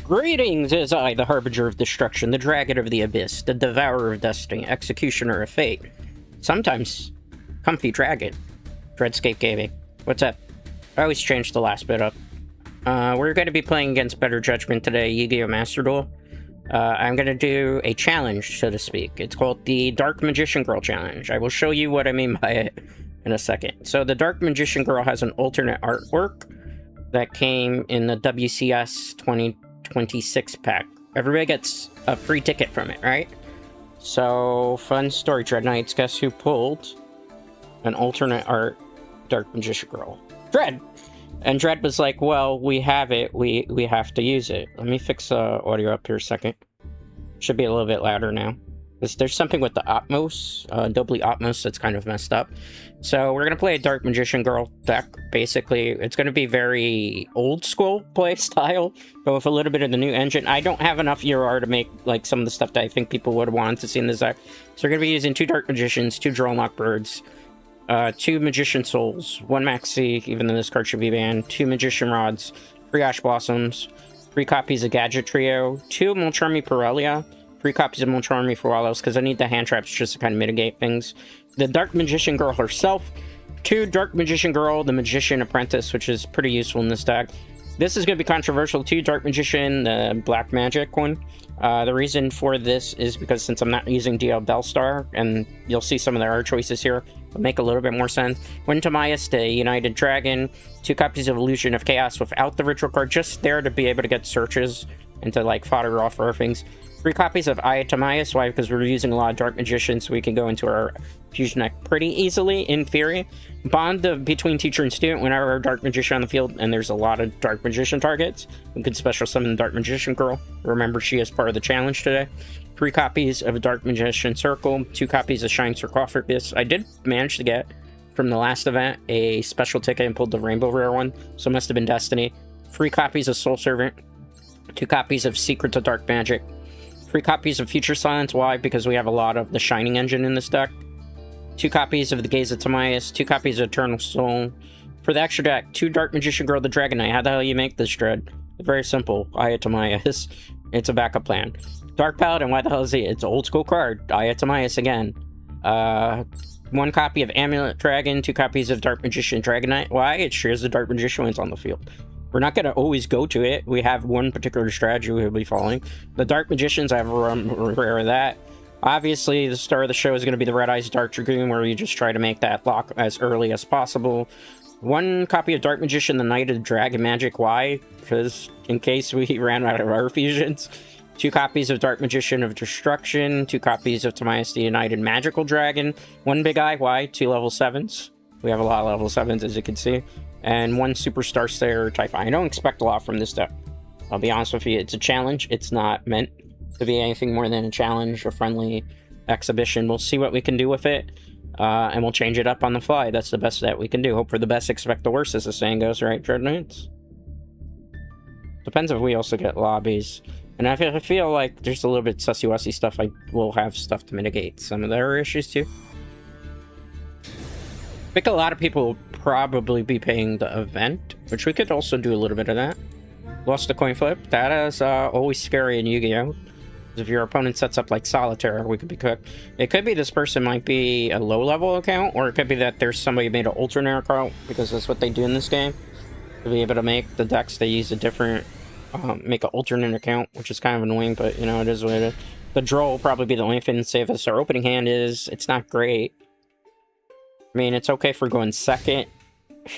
Greetings, is I, the Harbinger of Destruction, the Dragon of the Abyss, the Devourer of Destiny, Executioner of Fate. Sometimes, Comfy Dragon. Dreadscape Gaming. What's up? I always change the last bit up. We're going to be playing against Better Judgment today, Yugioh Master Duel. I'm going to do a challenge, so to speak. It's called the Dark Magician Girl Challenge. I will show you what I mean by it in a second. So the Dark Magician Girl has an alternate artwork that came in the WCS 2026 pack. Everybody gets a free ticket from it, right? So, fun story, Dread Knights. Guess who pulled an alternate art Dark Magician Girl? Dread! And Dread was like, well, we have it, we have to use it. Let me fix audio up here a second. Should be a little bit louder now. There's something with the Atmos, Dolby Atmos, that's kind of messed up. So we're going to play a Dark Magician Girl deck. Basically, it's going to be very old school play style, but with a little bit of the new engine. I don't have enough ERR to make like some of the stuff that I think people would have wanted to see in this deck. So we're going to be using 2 Dark Magicians, 2 Draw Unlock Birds, 2 Magician Souls, 1 Maxi, even though this card should be banned, 2 Magician Rods, 3 Ash Blossoms, 3 copies of Gadget Trio, 2 Molcharmi Perelia, 3 copies of Molcharmi for Wallows, because I need the hand traps just to kind of mitigate things. The Dark Magician Girl herself, 2 Dark Magician Girl, the Magician Apprentice, which is pretty useful in this deck. This is going to be controversial, 2 Dark Magician, the Black Magic one. The reason for this is because since I'm not using DL Bellstar, and you'll see some of their art choices here, it'll make a little bit more sense. 1 Timaeus, the United Dragon, 2 copies of Illusion of Chaos without the ritual card, just there to be able to get searches and to like fodder off our things. 3 copies of Aya Timaeus. Why? Because we're using a lot of Dark Magicians, so we can go into our fusion deck pretty easily, in theory. Bond between teacher and student whenever our Dark Magician on the field, and there's a lot of Dark Magician targets. We could special summon the Dark Magician Girl. Remember, she is part of the challenge today. 3 copies of a Dark Magician Circle, 2 copies of Shine Sarcophagus. I did manage to get, from the last event, a special ticket and pulled the Rainbow Rare one, so it must have been Destiny. 3 copies of Soul Servant, 2 copies of Secrets of Dark Magic, 3 copies of Future Silence. Why? Because we have a lot of the Shining engine in this deck. 2 copies of the Gaze of Timaeus, 2 copies of Eternal Soul. For the extra deck, 2 Dark Magician Girl, the Dragon Knight. How the hell you make this, Dread? Very simple. Aya Timaeus. It's a backup plan. Dark Paladin, why the hell is it? It's an old school card. Aya Timaeus again. 1 copy of Amulet Dragon, 2 copies of Dark Magician Dragon Knight. Why? It shares the Dark Magician when it's on the field. We're not going to always go to it. We have one particular strategy we'll be following. The Dark Magicians, I have a rare of that. Obviously, the star of the show is going to be the Red Eyes Dark Dragoon, where you just try to make that lock as early as possible. 1 copy of Dark Magician, the Knight of Dragon Magic. Why? Because in case we ran out of our fusions. 2 copies of Dark Magician of Destruction. 2 copies of Timaeus, the United Magical Dragon. 1 Big Eye. Why? 2 level 7s. We have a lot of level 7s, as you can see. And 1 Superstar Slayer Typhon. I don't expect a lot from this deck. I'll be honest with you, it's a challenge. It's not meant to be anything more than a challenge, a friendly exhibition. We'll see what we can do with it, and we'll change it up on the fly. That's the best that we can do. Hope for the best, expect the worst, as the saying goes, right, Dread Knights? Depends if we also get lobbies. And I feel like there's a little bit sussy-wussy stuff. I will have stuff to mitigate some of their issues, too. I think a lot of people will probably be paying the event, which we could also do a little bit of that. Lost the coin flip. That is always scary in Yu-Gi-Oh! If your opponent sets up like Solitaire, we could be cooked. It could be this person might be a low-level account, or it could be that there's somebody who made an alternate account, because that's what they do in this game. To be able to make the decks, they use a different, make an alternate account, which is kind of annoying, but, you know, it is what it is. The draw will probably be the only thing to save us. Our opening hand it's not great. I mean, it's okay for going second,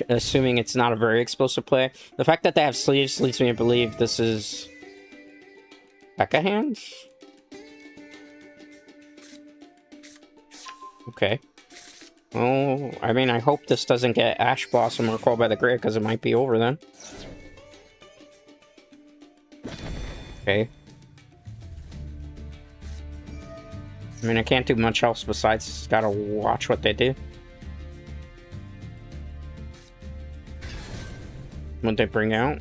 assuming it's not a very explosive play. The fact that they have sleeves leads me to believe this is Becca hands? Okay. Oh, I mean, I hope this doesn't get Ash Blossom or Call by the Grave, because it might be over then. Okay. I mean, I can't do much else besides gotta watch what they do. What they bring out.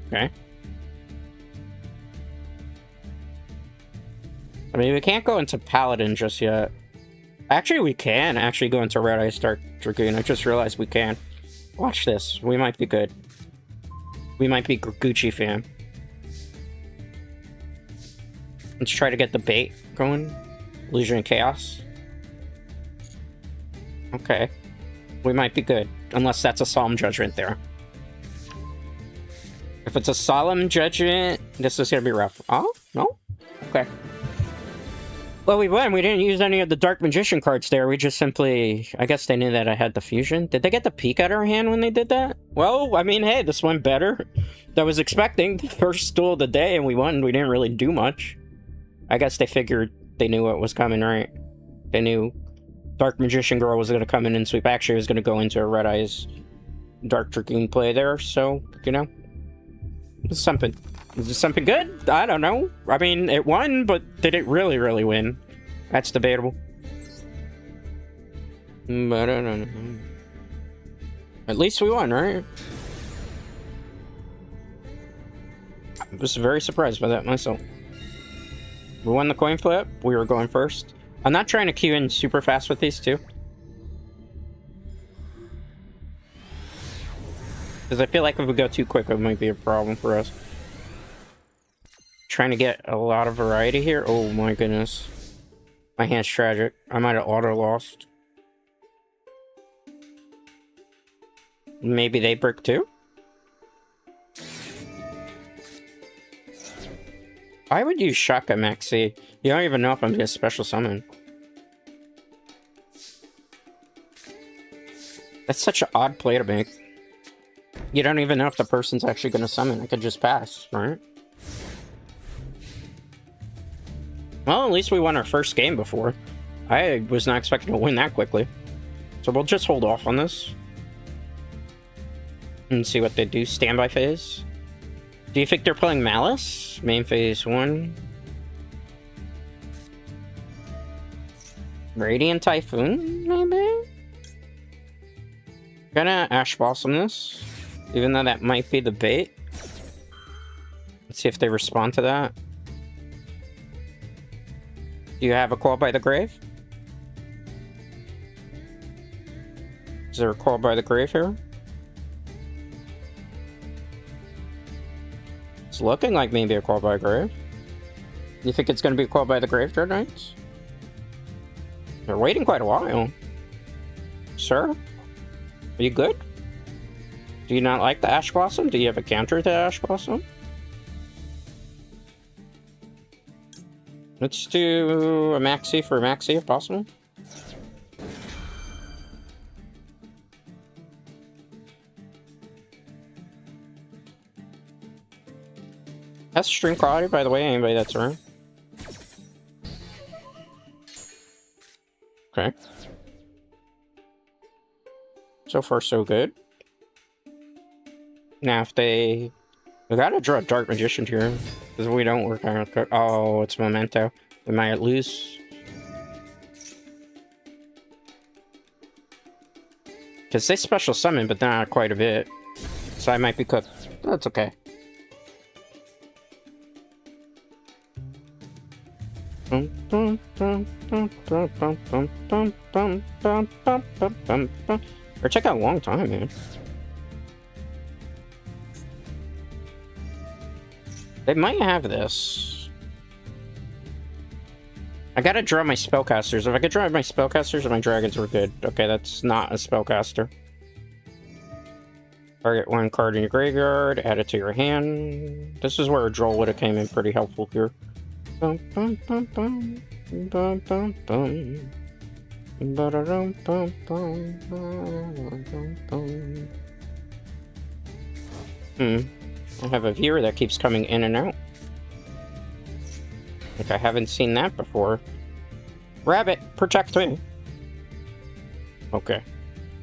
Okay. I mean, we can't go into Paladin just yet. Actually, we can actually go into Red Eyes Dark Dragoon. I just realized we can. Watch this. We might be good. We might be Gucci fan. Let's try to get the bait going. Illusion and Chaos. Okay. We might be good. Unless that's a Solemn Judgment there. If it's a Solemn Judgment, this is gonna be rough. Oh? No? Okay. Well, we won. We didn't use any of the Dark Magician cards there. We just simply... I guess they knew that I had the fusion. Did they get the peek at our hand when they did that? Well, I mean, hey, this went better than I was expecting. The first duel of the day, and we won. We didn't really do much. I guess they figured they knew what was coming, right? They knew Dark Magician Girl was going to come in and sweep. Actually, it was going to go into a Red Eyes Dark Dragoon play there. So, you know, it's something. Is this something good? I don't know. I mean, it won, but did it really, really win? That's debatable. But I don't know. At least we won, right? I was very surprised by that myself. We won the coin flip. We were going first. I'm not trying to queue in super fast with these two. Because I feel like if we go too quick, it might be a problem for us. Trying to get a lot of variety here. Oh my goodness. My hand's tragic. I might have auto-lost. Maybe they brick too? I would use Shaka Maxi. You don't even know if I'm going to special summon. That's such an odd play to make. You don't even know if the person's actually going to summon. I could just pass, right? Well, at least we won our first game before. I was not expecting to win that quickly. So we'll just hold off on this. And see what they do. Standby phase. Do you think they're playing Malice? Main phase 1. Radiant Typhoon, maybe? Gonna Ash Blossom this. Even though that might be the bait. Let's see if they respond to that. Do you have a Call by the Grave? Is there a Call by the Grave here? It's looking like maybe a Call by the Grave. You think it's going to be a Call by the Grave, Dread Knights? They're waiting quite a while. Sir? Are you good? Do you not like the Ash Blossom? Do you have a counter to Ash Blossom? Let's do a Maxi for a Maxi if possible. That's stream quality, by the way, anybody that's around. Okay. So far, so good. Now, if they... We gotta draw a Dark Magician here. Because if we don't, we're kind of... Oh, it's Memento. We might lose. Because they special summon, but not quite a bit. So I might be cooked. That's okay. Or take a long time, man. They might have this. I gotta draw my spellcasters. If I could draw my spellcasters, my dragons were good. Okay, that's not a spellcaster. Target one card in your graveyard, add it to your hand. This is where a Droll would have came in pretty helpful here. Bum, bum, bum, bum, bum, bum, bum. Ba-da-dum, bum, bum, bum, bum. I have a viewer that keeps coming in and out. Like I haven't seen that before. Rabbit, protect me. Okay.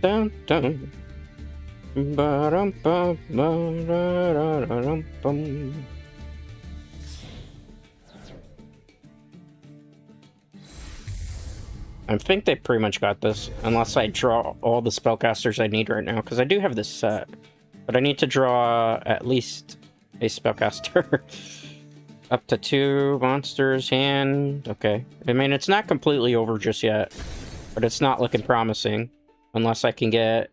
Dun dun. Ba-dum, bum, ba-da-da-da-dum, bum. I think they pretty much got this, unless I draw all the spellcasters I need right now, because I do have this set. But I need to draw at least a spellcaster. Up to 2 monsters, hand. Okay. I mean, it's not completely over just yet, but it's not looking promising, unless I can get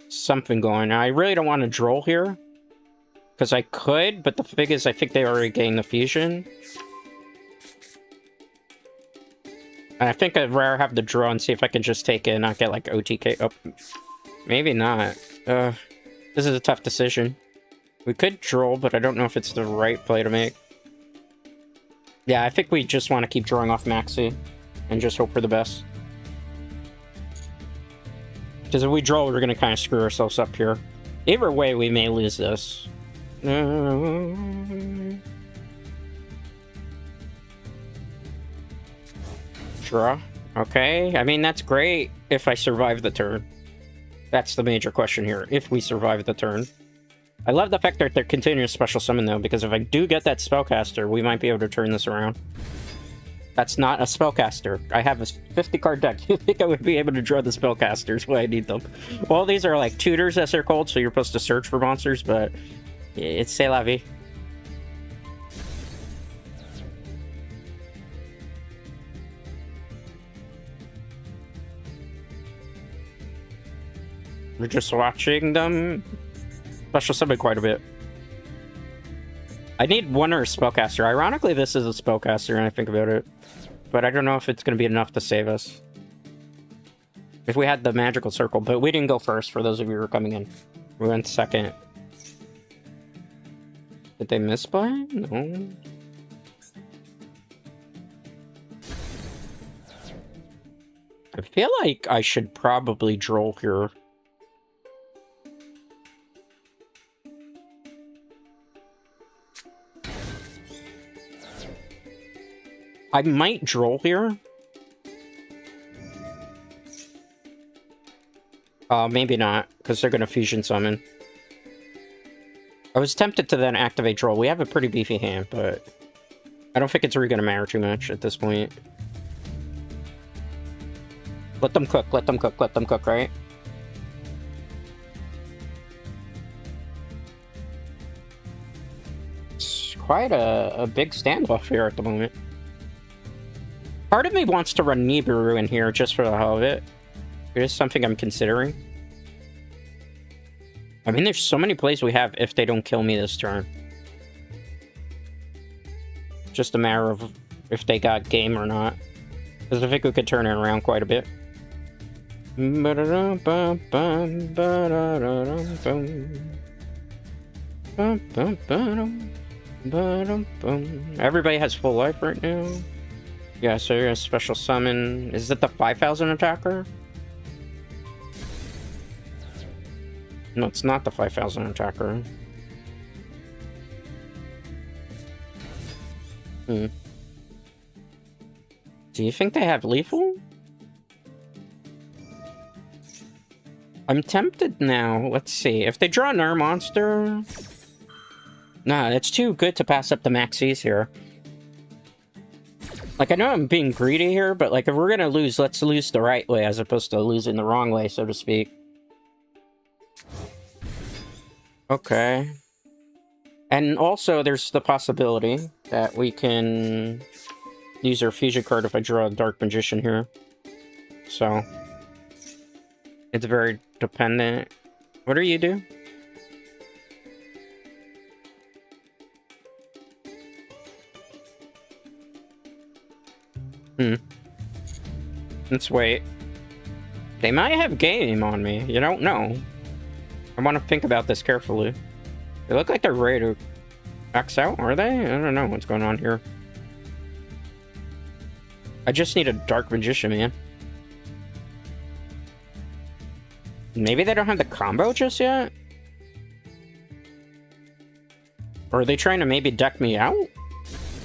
something going. Now, I really don't want to Droll here, Because I could, but the thing is, I think they already gained the fusion. And I think I'd rather have the draw and see if I can just take it and not get, like, OTK. Oh, maybe not. This is a tough decision. We could draw, but I don't know if it's the right play to make. Yeah, I think we just want to keep drawing off Maxi and just hope for the best. Because if we draw, we're going to kind of screw ourselves up here. Either way, we may lose this. Draw. Okay, I mean, that's great if I survive the turn. That's the major question here, if we survive the turn. I love the fact that they're continuing special summon, though, because if I do get that spellcaster, we might be able to turn this around. That's not a spellcaster. I have a 50-card deck. You think I would be able to draw the spellcasters when I need them? Well, these are like tutors, as they're called, so you're supposed to search for monsters, but it's c'est la vie. We're just watching them special summon quite a bit. I need one or a spellcaster. Ironically, this is a spellcaster, and I think about it. But I don't know if it's going to be enough to save us. If we had the magical circle. But we didn't go first, for those of you who are coming in. We went second. Did they misplay? No. I feel like I should probably draw here. I might droll here. Maybe not, because they're going to fusion summon. I was tempted to then activate droll. We have a pretty beefy hand, but I don't think it's really going to matter too much at this point. Let them cook, let them cook, let them cook, right? It's quite a big standoff here at the moment. Part of me wants to run Nibiru in here just for the hell of it. It is something I'm considering. I mean, there's so many plays we have if they don't kill me this turn. Just a matter of if they got game or not. Because I think we could turn it around quite a bit. Everybody has full life right now. Yeah, so you're a special summon. Is it the 5,000 attacker? No, it's not the 5,000 attacker. Do you think they have lethal? I'm tempted now. Let's see. If they draw another monster... Nah, it's too good to pass up the maxis here. Like, I know I'm being greedy here, but, like, if we're gonna lose, let's lose the right way as opposed to losing the wrong way, so to speak. Okay. And also, there's the possibility that we can use our fusion card if I draw a Dark Magician here. So, it's very dependent. What do you do? Let's wait. They might have game on me. You don't know. I want to think about this carefully. They look like they're ready to X out, are they? I don't know what's going on here. I just need a Dark Magician, man. Maybe they don't have the combo just yet? Or are they trying to maybe deck me out?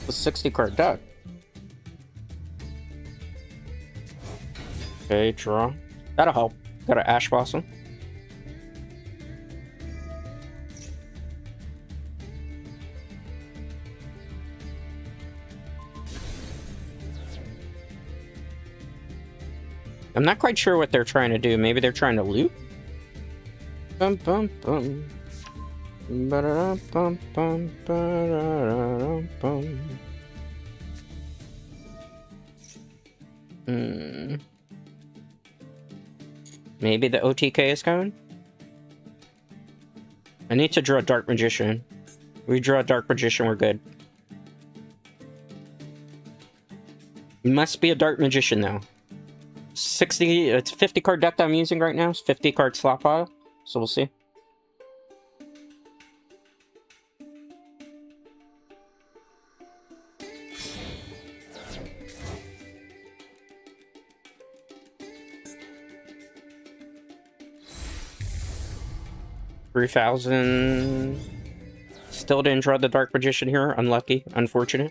The 60-card deck. Okay, draw. That'll help. Got an Ash Blossom. I'm not quite sure what they're trying to do. Maybe they're trying to loot? Bum bum bum. Ba-da-dum, bum bum ba-da-dum, bum. Maybe the OTK is coming? I need to draw a Dark Magician. We draw a Dark Magician, we're good. It must be a Dark Magician, though. 60, it's 50 card deck that I'm using right now. It's 50 card slot pile, so we'll see. $3,000. Still didn't draw the Dark Magician here. Unlucky. Unfortunate.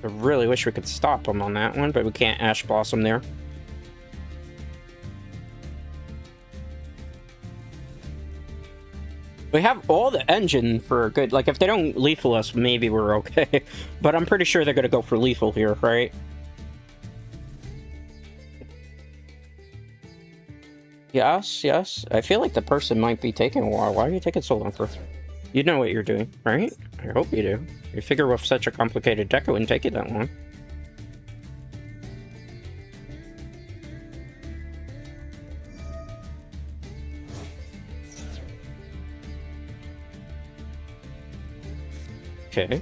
I really wish we could stop him on that one, but we can't Ash Blossom there. We have all the engine for a good... Like, if they don't lethal us, maybe we're okay. But I'm pretty sure they're going to go for lethal here, right? Yes, yes. I feel like the person might be taking a while. Why are you taking so long for? You know what you're doing, right? I hope you do. You figure with such a complicated deck, it wouldn't take you that long. Okay.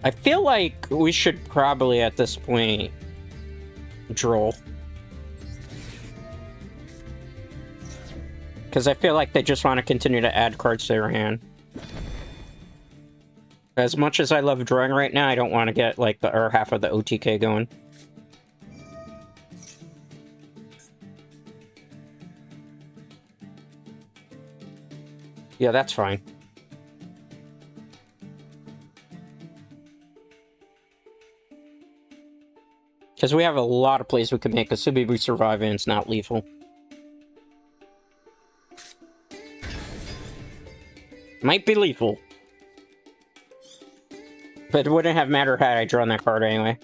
I feel like we should probably, at this point, draw. Because I feel like they just want to continue to add cards to their hand. As much as I love drawing right now, I don't want to get, like, or half of the OTK going. Yeah, that's fine. Because we have a lot of plays we can make, assuming we survive and it's not lethal. Might be lethal. But it wouldn't have mattered had I drawn that card anyway.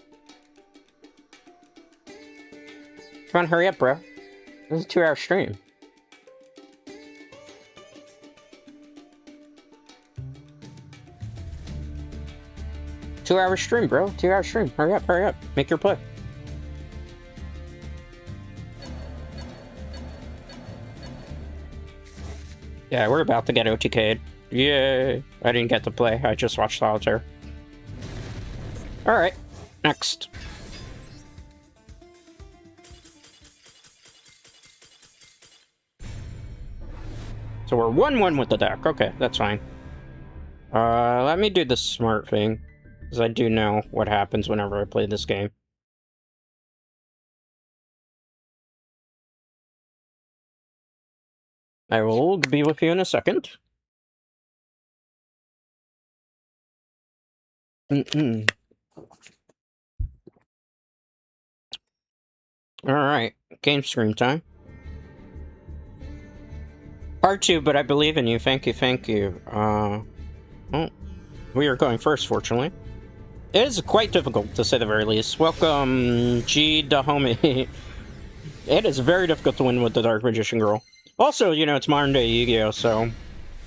Come on, hurry up, bro. This is a 2-hour stream. Two-hour stream, bro. 2-hour stream. Hurry up, hurry up. Make your play. Yeah, we're about to get OTK'd. Yay! I didn't get to play. I just watched Solitaire. Alright. Next. So we're 1-1 with the deck. Okay, that's fine. Let me do the smart thing. Because I do know what happens whenever I play this game. I will be with you in a second. Alright, game stream time. Part 2, but I believe in you. Thank you, thank you. Well, we are going first, fortunately. It is quite difficult, to say the very least. Welcome, G the homie. It is very difficult to win with the Dark Magician Girl. Also, you know, it's modern day Yu-Gi-Oh, so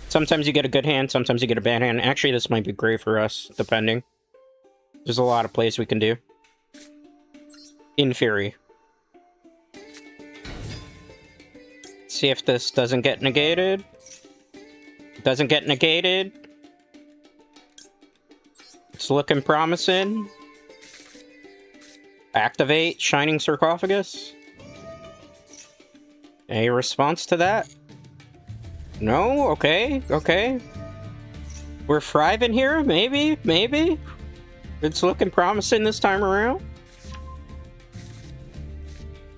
sometimes you get a good hand, sometimes you get a bad hand. Actually, this might be great for us, depending. There's a lot of plays we can do. In theory. See if this doesn't get negated. Doesn't get negated. It's looking promising. Activate Shining Sarcophagus. A response to that? No? Okay, okay. We're thriving here? Maybe? Maybe? It's looking promising this time around.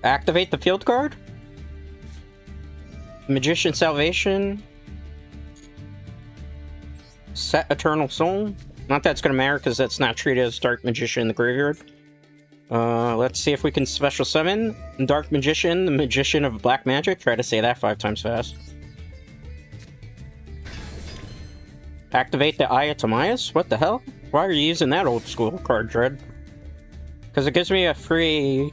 Activate the field card? Magician Salvation. Set Eternal Soul. Not that it's going to matter because that's not treated as Dark Magician in the graveyard. Let's see if we can special summon Dark Magician, the Magician of Black Magic. Try to say that 5 times fast. Activate the Eye of Timaeus? What the hell? Why are you using that old school card, Dread? Because it gives me a free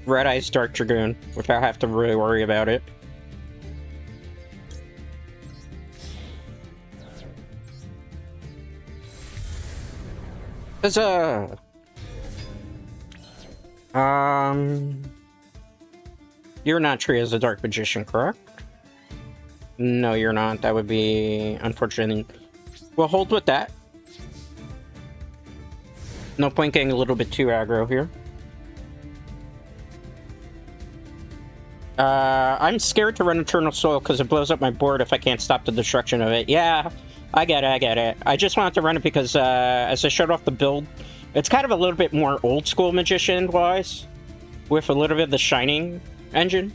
Red Eyes Dark Dragoon without having to really worry about it. Huzzah! You're not treated as a Dark Magician, correct? No, you're not. That would be unfortunate. We'll hold with that. No point getting a little bit too aggro here. I'm scared to run Eternal Soul because it blows up my board if I can't stop the destruction of it. Yeah, I get it. I just wanted to run it because as I showed off the build, it's kind of a little bit more old school Magician-wise, with a little bit of the Shining engine.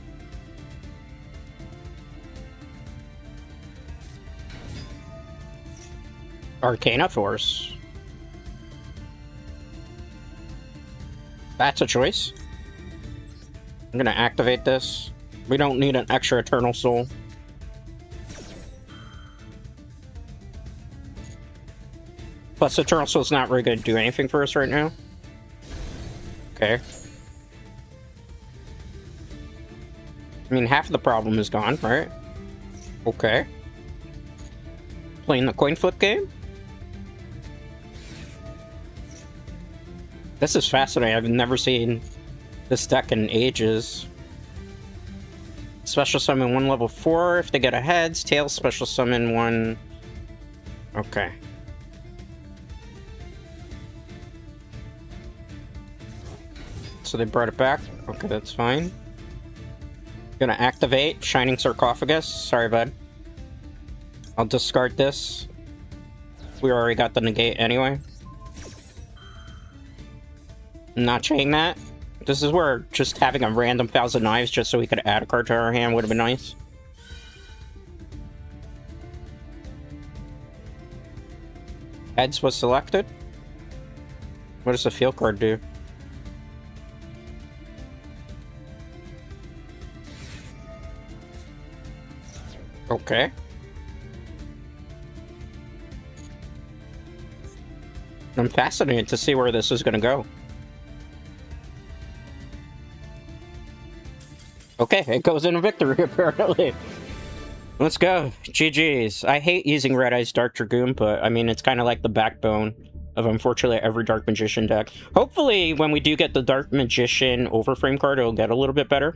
Arcana Force. That's a choice. I'm gonna activate this. We don't need an extra Eternal Soul. Plus, Eternal Soul's not really gonna do anything for us right now. Okay. I mean, half of the problem is gone, right? Okay. Playing the coin flip game? This is fascinating. I've never seen this deck in ages. Special summon 1 level 4 if they get a heads. Tails special summon 1. Okay. So they brought it back. Okay, that's fine. Gonna activate Shining Sarcophagus. Sorry, bud. I'll discard this. We already got the negate anyway. I'm not chain that. This is where just having a random Thousand Knives just so we could add a card to our hand would have been nice. Heads was selected. What does the field card do? Okay. I'm fascinated to see where this is going to go. Okay, it goes into victory, apparently. Let's go. GG's. I hate using Red Eyes Dark Dragoon, but, I mean, it's kind of like the backbone of, unfortunately, every Dark Magician deck. Hopefully, when we do get the Dark Magician Overframe card, it'll get a little bit better.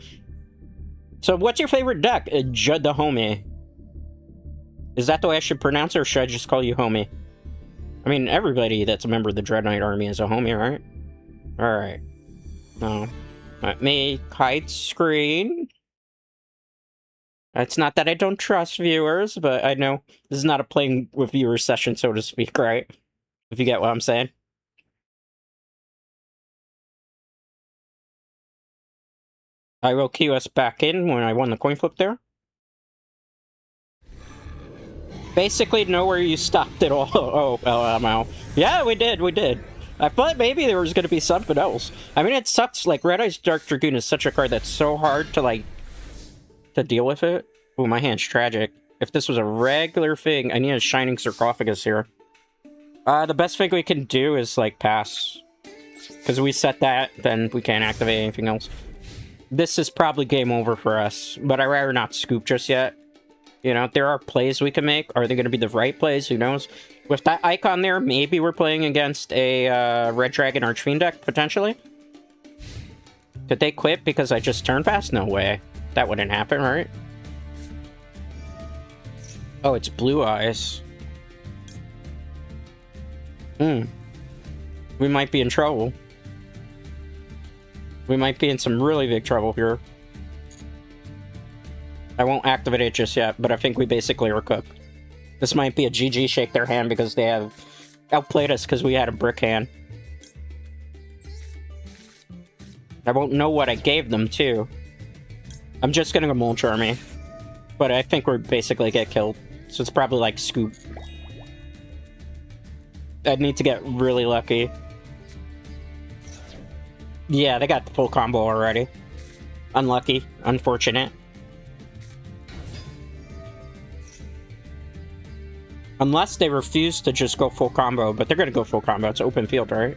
So, what's your favorite deck? Judd the Homie. Is that the way I should pronounce it, or should I just call you Homie? I mean, everybody that's a member of the Dread Knight Army is a Homie, right? Alright. No. Let me hide screen. It's not that I don't trust viewers, but I know this is not a playing with viewers session, so to speak, right? If you get what I'm saying. I will cue us back in when I won the coin flip there. Basically, know where you stopped at all. Oh, LML. Yeah, we did. I thought maybe there was going to be something else. I mean, it sucks. Like, Red Eyes Dark Dragoon is such a card that's so hard to, like, to deal with it. Ooh, my hand's tragic. If this was a regular thing, I need a Shining Sarcophagus here. The best thing we can do is, like, pass. Because we set that, then we can't activate anything else. This is probably game over for us, but I'd rather not scoop just yet. You know, there are plays we can make. Are they going to be the right plays? Who knows? With that icon there, maybe we're playing against a Red Dragon Archfiend deck, potentially. Did they quit because I just turned fast? No way. That wouldn't happen, right? Oh, it's Blue Eyes. We might be in trouble. We might be in some really big trouble here. I won't activate it just yet, but I think we basically are cooked. This might be a GG shake their hand because they have outplayed us because we had a brick hand. I won't know what I gave them, too. I'm just gonna go Mulch Army. But I think we're basically get killed. So it's probably like Scoop. I'd need to get really lucky. Yeah, they got the full combo already. Unlucky. Unfortunate. Unless they refuse to just go full combo, but they're gonna go full combo. It's open field, right?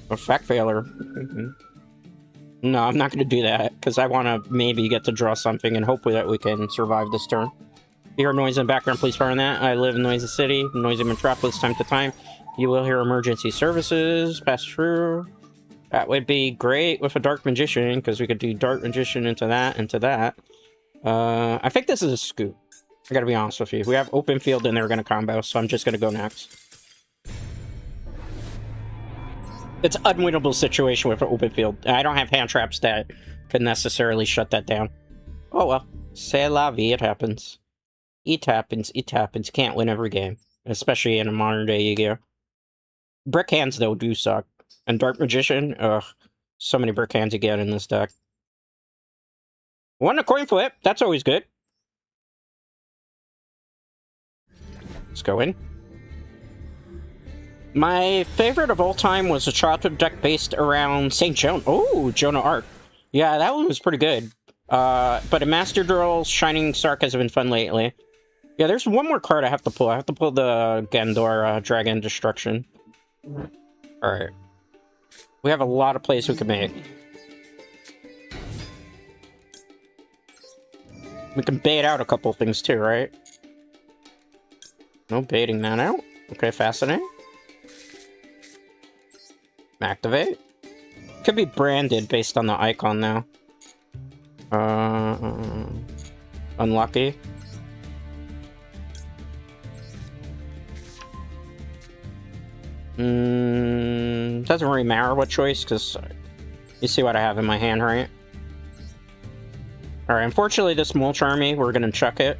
Effect failure. No, I'm not gonna do that, because I want to maybe get to draw something, and hopefully that we can survive this turn. Hear noise in the background, please burn that. I live in Noisy City, Noisy Metropolis time to time. You will hear emergency services pass through. That would be great with a Dark Magician, because we could do Dark Magician into that, into that. I think this is a scoop. I gotta be honest with you. We have open field and they're gonna combo, so I'm just gonna go next. It's an unwinnable situation with an open field. I don't have hand traps that could necessarily shut that down. Oh well. C'est la vie, it happens. It happens, it happens. Can't win every game. Especially in a modern day Yu-Gi-Oh! Brick hands, though, do suck. And Dark Magician, ugh. So many brick hands you get in this deck. One a coin flip, that's always good. Let's go in. My favorite of all time was a childhood deck based around St. Joan. Oh, Jonah Arc. Yeah, that one was pretty good. But a Master Duel, Shining Sark has been fun lately. Yeah, there's one more card I have to pull. I have to pull the Gandor Dragon Destruction. Alright. We have a lot of plays we can make. We can bait out a couple things too, right? No baiting that out. Okay, fascinating. Activate. Could be branded based on the icon now. Unlucky. Doesn't really matter what choice, because you see what I have in my hand, right? Alright, unfortunately this Mulch Army, we're gonna chuck it.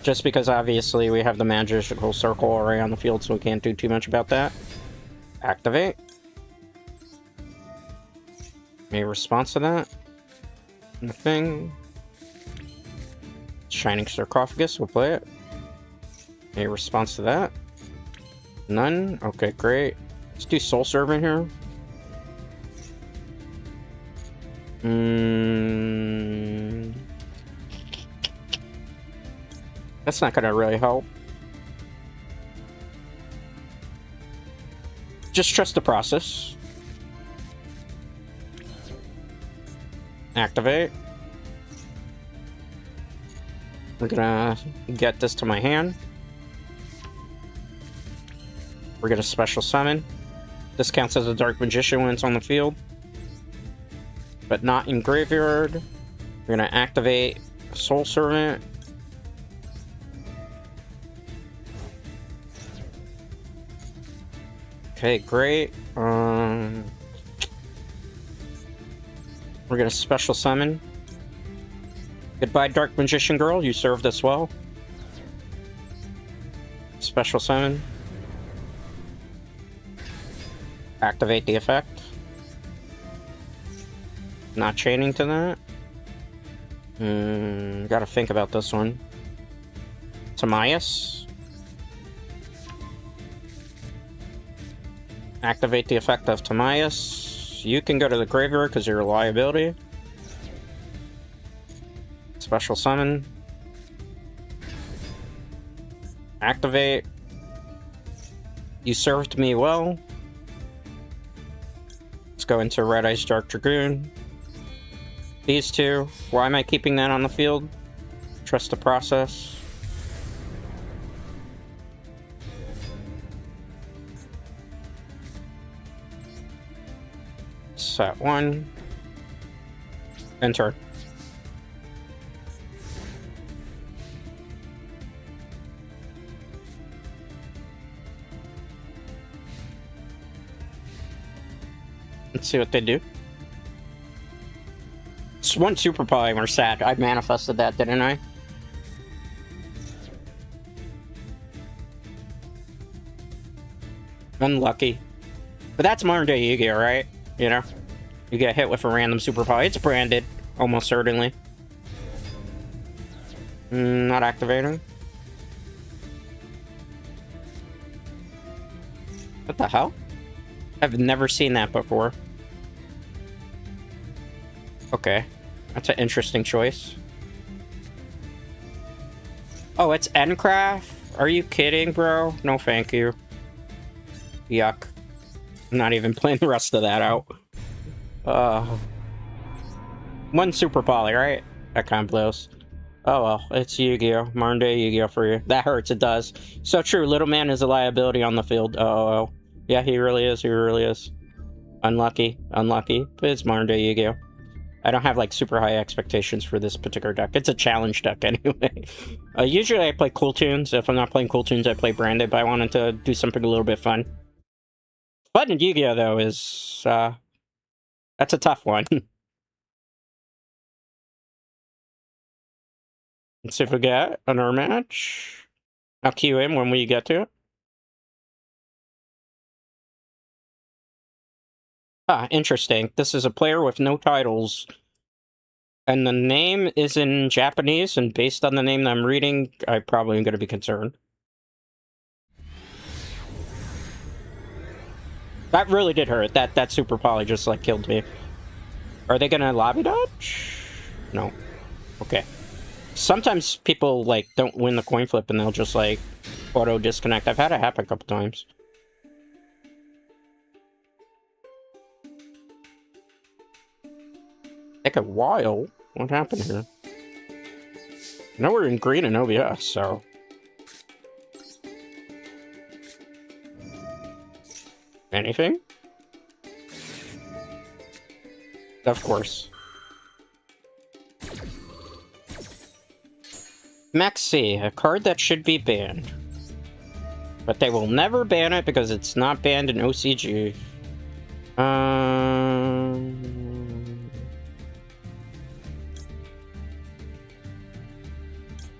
Just because obviously we have the magical circle already on the field, so we can't do too much about that. Activate. Any response to that? Nothing. Shining Sarcophagus, we'll play it. Any response to that? None? Okay, great. Let's do Soul Servant here. That's not gonna really help. Just trust the process. Activate. We're gonna get this to my hand. We're gonna special summon. This counts as a Dark Magician when it's on the field, but not in graveyard. We're gonna activate Soul Servant. Okay, great. We're gonna special summon. Goodbye, Dark Magician Girl. You served us well. Special summon. Activate the effect. Not chaining to that. Gotta think about this one. Timaeus. Activate the effect of Timaeus. You can go to the graveyard because you're a liability. Special summon. Activate. You served me well. Let's go into Red Ice Dark Dragoon. These two. Why am I keeping that on the field? Trust the process. Set one. Enter. Let's see what they do. It's one super polymer sad. I manifested that, didn't I? Unlucky. But that's modern day Yu-Gi-Oh, right? You know? You get hit with a random super poly. It's branded, almost certainly. Not activating. What the hell? I've never seen that before. Okay. That's an interesting choice. Oh, it's Endcraft? Are you kidding, bro? No, thank you. Yuck. I'm not even playing the rest of that out. One super poly, right? That kind of blows. Oh well, it's Yu-Gi-Oh! Modern day Yu-Gi-Oh! For you. That hurts, it does. So true, little man is a liability on the field. Oh, yeah, he really is, he really is. Unlucky, unlucky. But it's modern day Yu-Gi-Oh! I don't have, like, super high expectations for this particular deck. It's a challenge deck anyway. Usually I play Cool Tunes. If I'm not playing Cool Tunes, I play Branded, but I wanted to do something a little bit fun. Fun in Yu-Gi-Oh! Though is, that's a tough one. Let's see if we get another match. I'll queue in when we get to it. Ah, interesting. This is a player with no titles. And the name is in Japanese, and based on the name that I'm reading, I probably am going to be concerned. That really did hurt. That super poly just, like, killed me. Are they going to lobby dodge? No. Okay. Sometimes people, like, don't win the coin flip, and they'll just, like, auto-disconnect. I've had it happen a couple times. Take a while. What happened here? Now we're in green and OBS, so... Anything? Of course. Maxi, a card that should be banned. But they will never ban it because it's not banned in OCG.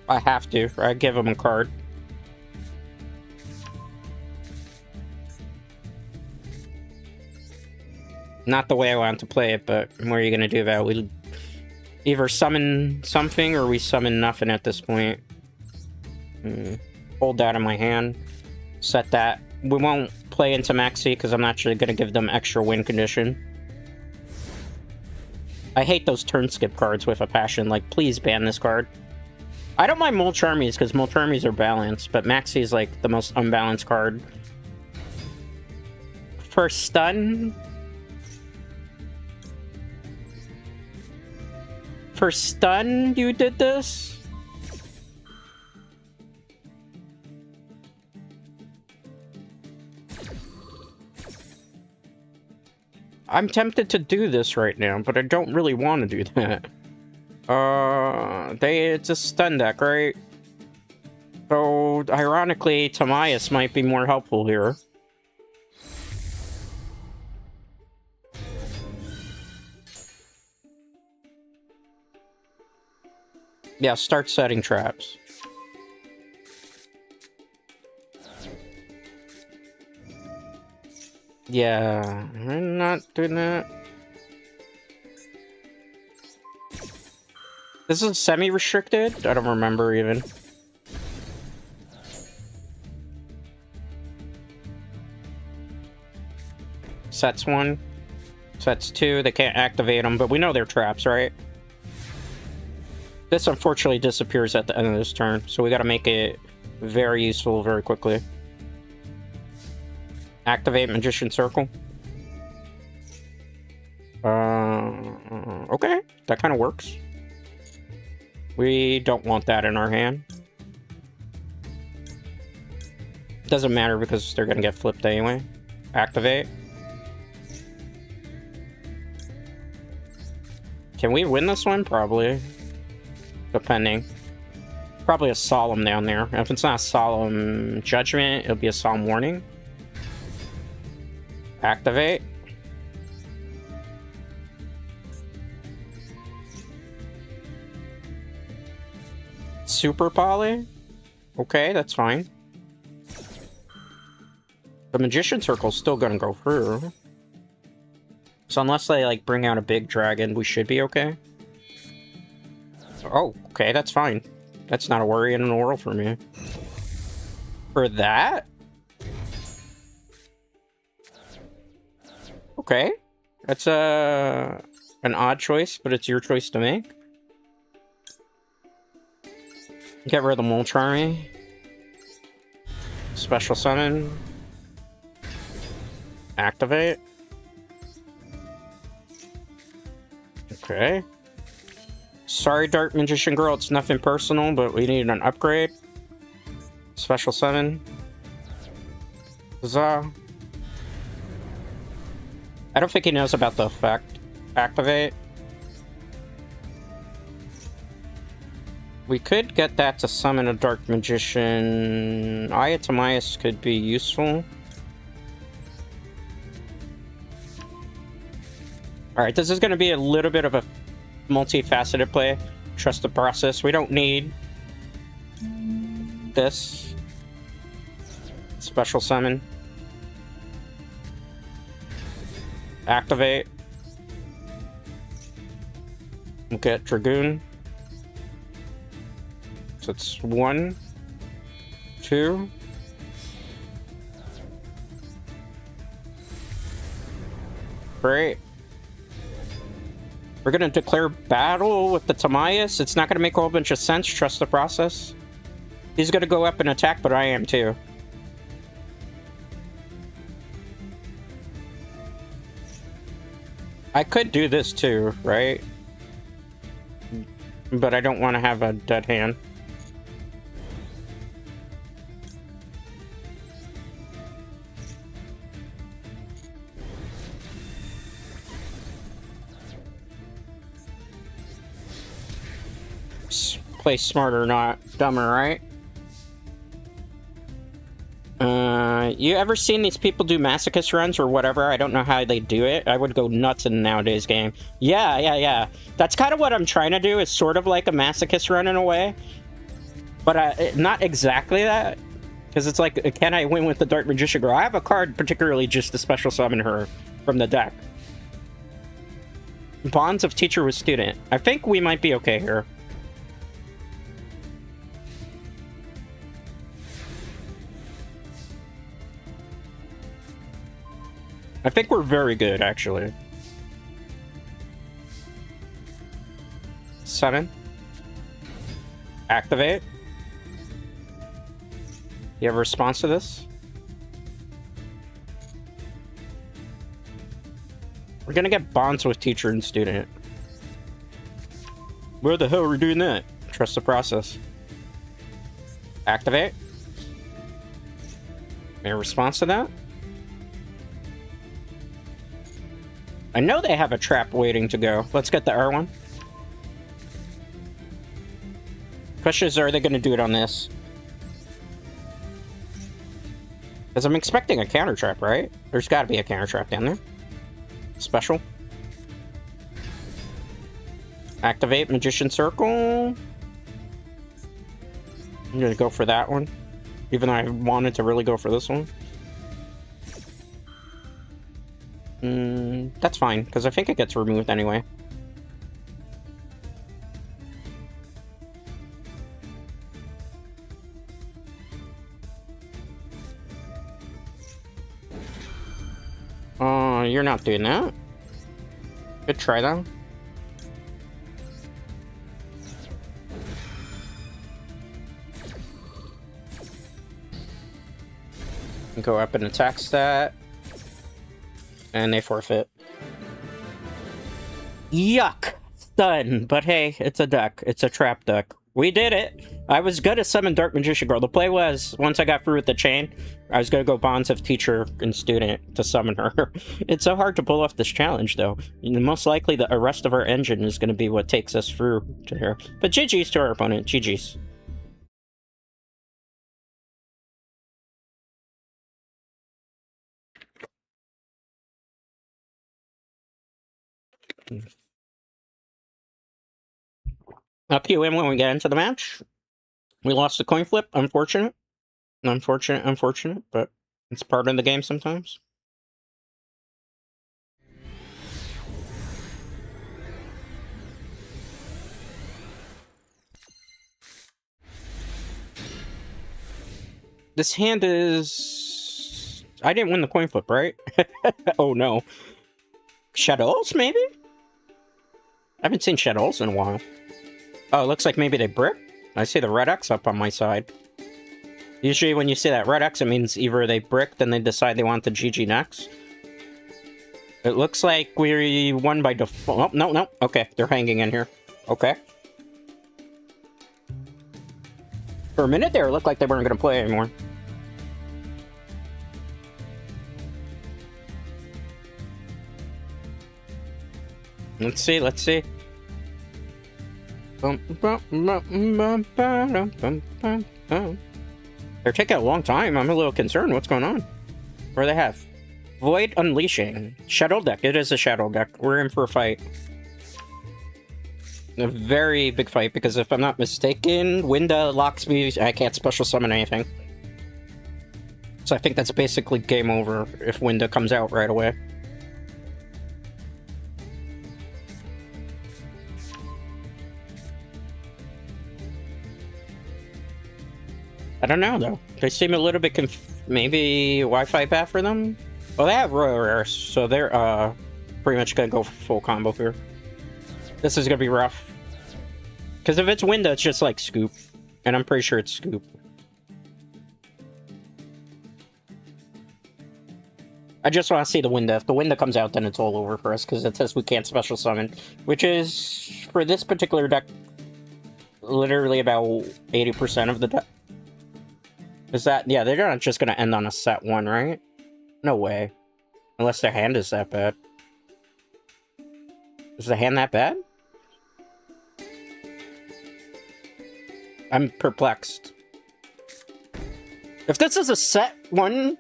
I have to. I give them a card. Not the way I want to play it, but what are you gonna do about it? We either summon something or we summon nothing at this point. Hold that in my hand. Set that. We won't play into Maxi because I'm actually gonna give them extra win condition. I hate those turn skip cards with a passion. Like, please ban this card. I don't mind Molcharmies because Molcharmies are balanced, but Maxi is like the most unbalanced card. For stun... For stun, you did this? I'm tempted to do this right now, but I don't really want to do that. It's a stun deck, right? So, ironically, Tamias might be more helpful here. Yeah, start setting traps. Yeah, I'm not doing that. This is semi-restricted? I don't remember even. Sets 1. Sets 2. They can't activate them, but we know they're traps, right? This unfortunately disappears at the end of this turn, so we gotta make it very useful very quickly. Activate Magician Circle. Okay, that kind of works. We don't want that in our hand. Doesn't matter because they're gonna get flipped anyway. Activate. Can we win this one? Probably. Depending. Probably a Solemn down there. If it's not a Solemn Judgment, it'll be a Solemn Warning. Activate. Super Poly? Okay, that's fine. The Magician Circle's still gonna go through. So unless they, like, bring out a big dragon, we should be okay. Oh, okay, that's fine. That's not a worry in the world for me. For that? Okay. That's an odd choice, but it's your choice to make. Get rid of the Molcharmy. Special summon. Activate. Okay. Sorry, Dark Magician Girl, it's nothing personal, but we need an upgrade. Special summon. Huzzah. I don't think he knows about the effect. Activate. We could get that to summon a Dark Magician. Eye of Timaeus could be useful. Alright, this is going to be a little bit of a multifaceted play. Trust the process. We don't need this. Special summon. Activate. We'll get Dragoon. So it's 1, 2. Great. We're gonna declare battle with the Timaeus. It's not gonna make a whole bunch of sense. Trust the process. He's gonna go up and attack, but I am too. I could do this too, right? But I don't want to have a dead hand. Play smarter, not dumber, right? You ever seen these people do masochist runs or whatever? I don't know how they do it. I would go nuts in nowadays game. Yeah. That's kind of what I'm trying to do, is sort of like a masochist run in a way. But not exactly that. Because it's like, can I win with the Dark Magician Girl? I have a card particularly just to special summon her from the deck. Bonds of teacher with student. I think we might be okay here. I think we're very good, actually. 7. Activate. You have a response to this? We're gonna get bonds with teacher and student. Where the hell are we doing that? Trust the process. Activate. Any response to that? I know they have a trap waiting to go. Let's get the R1. Question is, are they going to do it on this? Because I'm expecting a counter trap, right? There's got to be a counter trap down there. Special. Activate Magician Circle. I'm going to go for that one. Even though I wanted to really go for this one. That's fine, because I think it gets removed anyway. You're not doing that. Good try, though. Go up and attack stat. And they forfeit. Yuck! Done. But hey, it's a deck. It's a trap deck. We did it! I was gonna summon Dark Magician Girl. The play was, once I got through with the chain, I was gonna go bonds of teacher and student to summon her. It's so hard to pull off this challenge, though. Most likely the rest of our engine is gonna be what takes us through to her. But GG's to our opponent. GG's. Up you in when we get into the match. We lost the coin flip. Unfortunate. Unfortunate, but it's part of the game sometimes. This hand is... I didn't win the coin flip, right? Oh no. Shadows, maybe? I haven't seen Shadows in a while. Oh, it looks like maybe they brick. I see the red X up on my side. Usually when you see that red X, it means either they bricked and they decide they want the GG next. It looks like we won by default. Oh, no. Okay, they're hanging in here. Okay. For a minute there, it looked like they weren't going to play anymore. Let's see, let's see. They're taking a long time. I'm a little concerned. What's going on? What do they have? Void Unleashing. Shadow deck. It is a shadow deck. We're in for a fight. A very big fight, because if I'm not mistaken, Winda locks me. I can't special summon anything. So I think that's basically game over if Winda comes out right away. I don't know, though. They seem a little bit maybe Wi-Fi bad for them? Well, they have Royal Rares, so they're pretty much gonna go for full combo here. This is gonna be rough. Because if it's Winda, it's just like Scoop. And I'm pretty sure it's Scoop. I just want to see the Winda. If the Winda comes out, then it's all over for us, because it says we can't special summon. Which is, for this particular deck, literally about 80% of the deck. Is that... Yeah, they're not just going to end on a set 1, right? No way. Unless their hand is that bad. Is the hand that bad? I'm perplexed. If this is a set 1,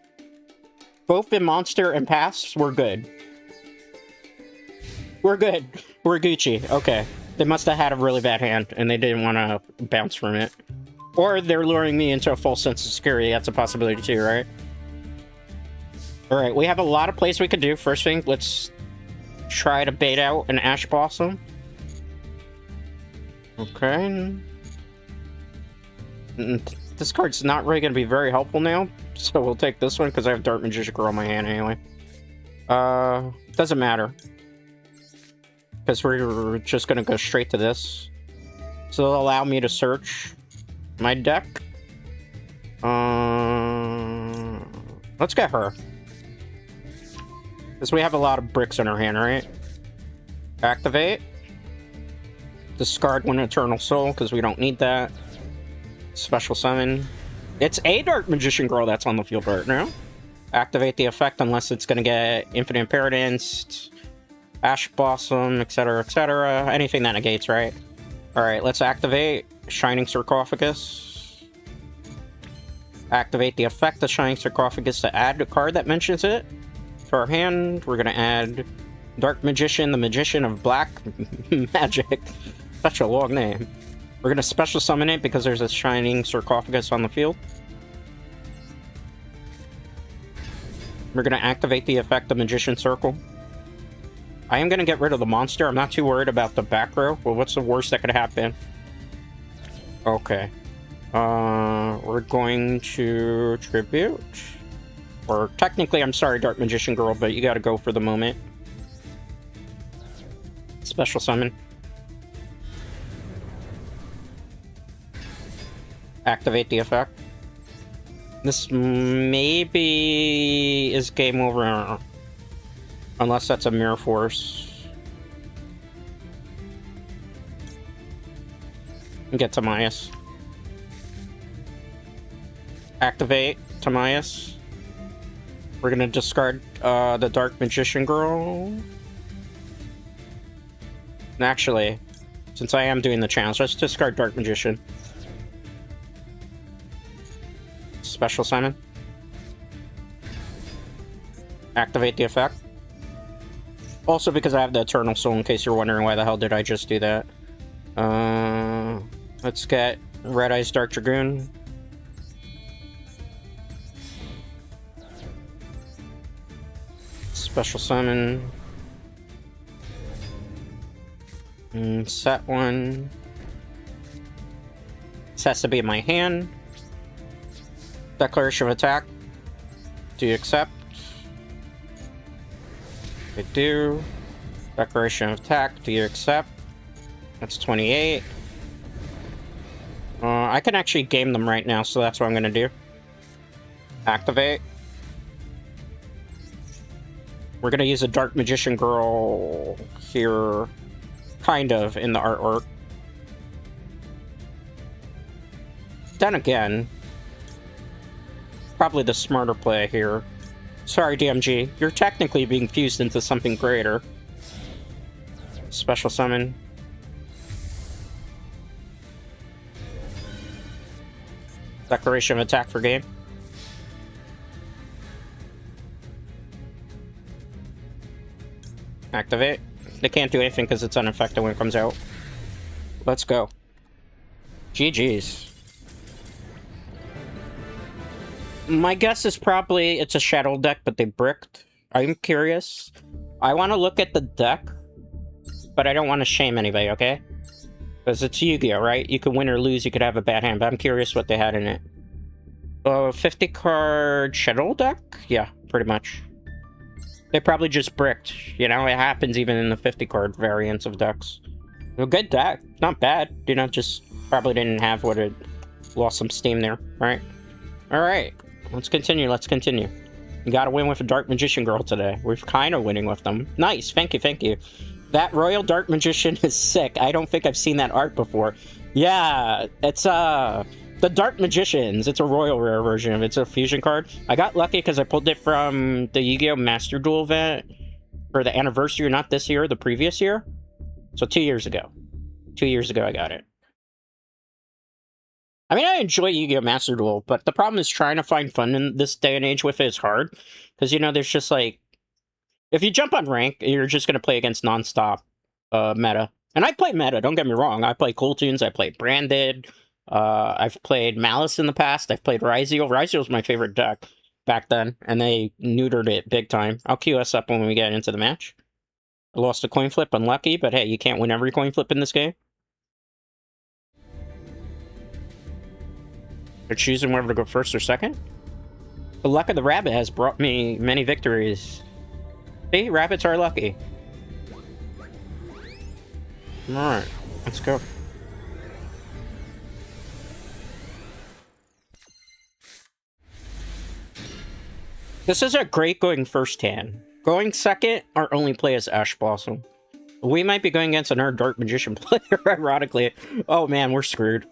both in Monster and Pass, we're good. We're good. We're Gucci. Okay. They must have had a really bad hand, and they didn't want to bounce from it. Or they're luring me into a false sense of security. That's a possibility too, right? Alright, we have a lot of plays we could do. First thing, let's try to bait out an Ash Blossom. Okay. This card's not really going to be very helpful now, so we'll take this one because I have Dark Magician Girl in my hand anyway. Doesn't matter. Because we're just going to go straight to this. So it'll allow me to search my deck. Let's get her. Because we have a lot of bricks in our hand, right? Activate. Discard one Eternal Soul, because we don't need that. Special summon. It's a Dark Magician Girl that's on the field right now. Activate the effect unless it's going to get Infinite Paradise, Ash Blossom, etc., etc. Anything that negates, right? Alright, let's activate Shining Sarcophagus. Activate the effect of Shining Sarcophagus to add a card that mentions it to our hand. We're going to add Dark Magician, the Magician of Black Magic. Such a long name. We're going to special summon it because there's a Shining Sarcophagus on the field. We're going to activate the effect of Magician Circle. I am going to get rid of the monster. I'm not too worried about the back row. Well, what's the worst that could happen? Okay. We're going to tribute. Or technically, I'm sorry, Dark Magician Girl, but you got to go for the moment. Special summon. Activate the effect. This maybe is game over. Unless that's a Mirror Force. And get Timaeus. Activate Timaeus. We're gonna discard the Dark Magician Girl. Actually, since I am doing the challenge, let's discard Dark Magician. Special summon. Activate the effect. Also because I have the Eternal Soul, in case you're wondering why the hell did I just do that. Let's get Red Eyes Dark Dragoon. Special summon. Set one. This has to be in my hand. Declaration of attack. Do you accept? I do. Declaration of attack. Do you accept? That's 28. I can actually game them right now, so that's what I'm going to do. Activate. We're going to use a Dark Magician Girl here, kind of, in the artwork. Then again, probably the smarter play here. Sorry, DMG. You're technically being fused into something greater. Special summon. Declaration of attack for game. Activate. They can't do anything because it's unaffected when it comes out. Let's go. GG's. My guess is probably it's a shadow deck, but they bricked. I'm curious. I want to look at the deck, but I don't want to shame anybody, okay? Because it's Yu-Gi-Oh, right? You could win or lose, you could have a bad hand, but I'm curious what they had in it. 50-card shadow deck? Yeah, pretty much. They probably just bricked. You know, it happens even in the 50-card variants of decks. A good deck. Not bad. You know, just probably didn't have what it... Lost some steam there, right? Alright. Let's continue, let's continue. You gotta win with a Dark Magician girl today. We're kind of winning with them. Nice, thank you, thank you. That Royal Dark Magician is sick. I don't think I've seen that art before. Yeah, it's, the Dark Magicians. It's a royal rare version of it. It's a fusion card. I got lucky because I pulled it from the Yugioh Master Duel event for the anniversary, not this year, the previous year. So 2 years ago. 2 years ago I got it. I mean, I enjoy Yugioh Master Duel, but the problem is trying to find fun in this day and age with it is hard. Because, you know, there's just like... If you jump on rank, you're just going to play against non-stop meta. And I play meta, don't get me wrong. I play Cool Tunes, I play Branded... I've played Malice in the past. I've played Ryzeo. Ryzeo was my favorite deck back then, and they neutered it big time. I'll queue us up when we get into the match. I lost a coin flip, unlucky, but hey, you can't win every coin flip in this game. They're choosing whether to go first or second. The luck of the rabbit has brought me many victories. See, rabbits are lucky. Alright, let's go. This is a great going first hand. Going second, our only play is Ash Blossom. We might be going against another Dark Magician player, ironically. Oh man, we're screwed,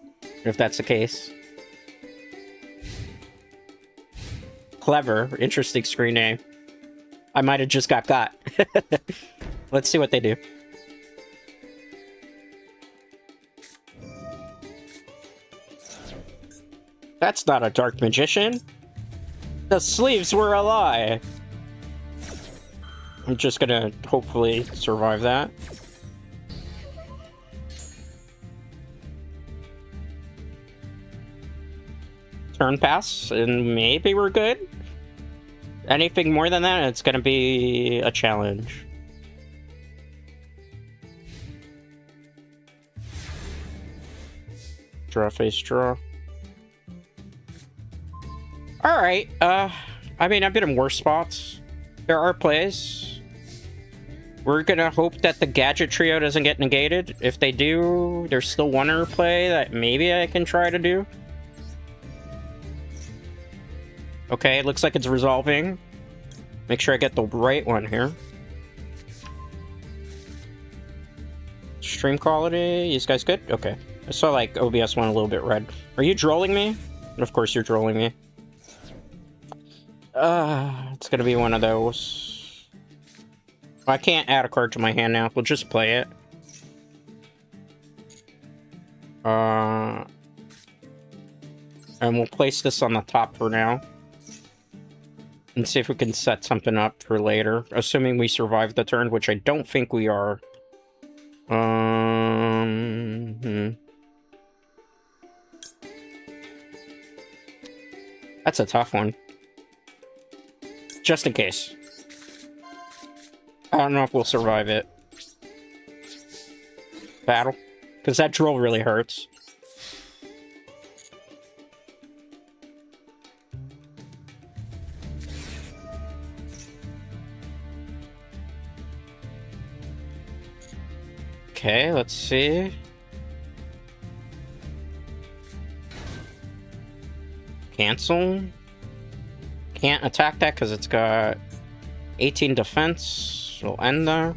if that's the case. Clever. Interesting screen name. I might have just got. Let's see what they do. That's not a Dark Magician. The sleeves were a lie. I'm just gonna hopefully survive that. Turn pass, and maybe we're good. Anything more than that, it's gonna be a challenge. Draw face draw. Alright, I mean, I've been in worse spots. There are plays. We're gonna hope that the gadget trio doesn't get negated. If they do, there's still one other play that maybe I can try to do. Okay, it looks like it's resolving. Make sure I get the right one here. Stream quality, these guys good? Okay. I saw like OBS went a little bit red. Are you trolling me? Of course you're trolling me. It's gonna be one of those. I can't add a card to my hand now. We'll just play it. And we'll place this on the top for now. And see if we can set something up for later. Assuming we survive the turn, which I don't think we are. That's a tough one. Just in case. I don't know if we'll survive it. Battle. Because that drill really hurts. Okay, let's see. Cancel. Can't attack that because it's got 18 defense. We'll end there.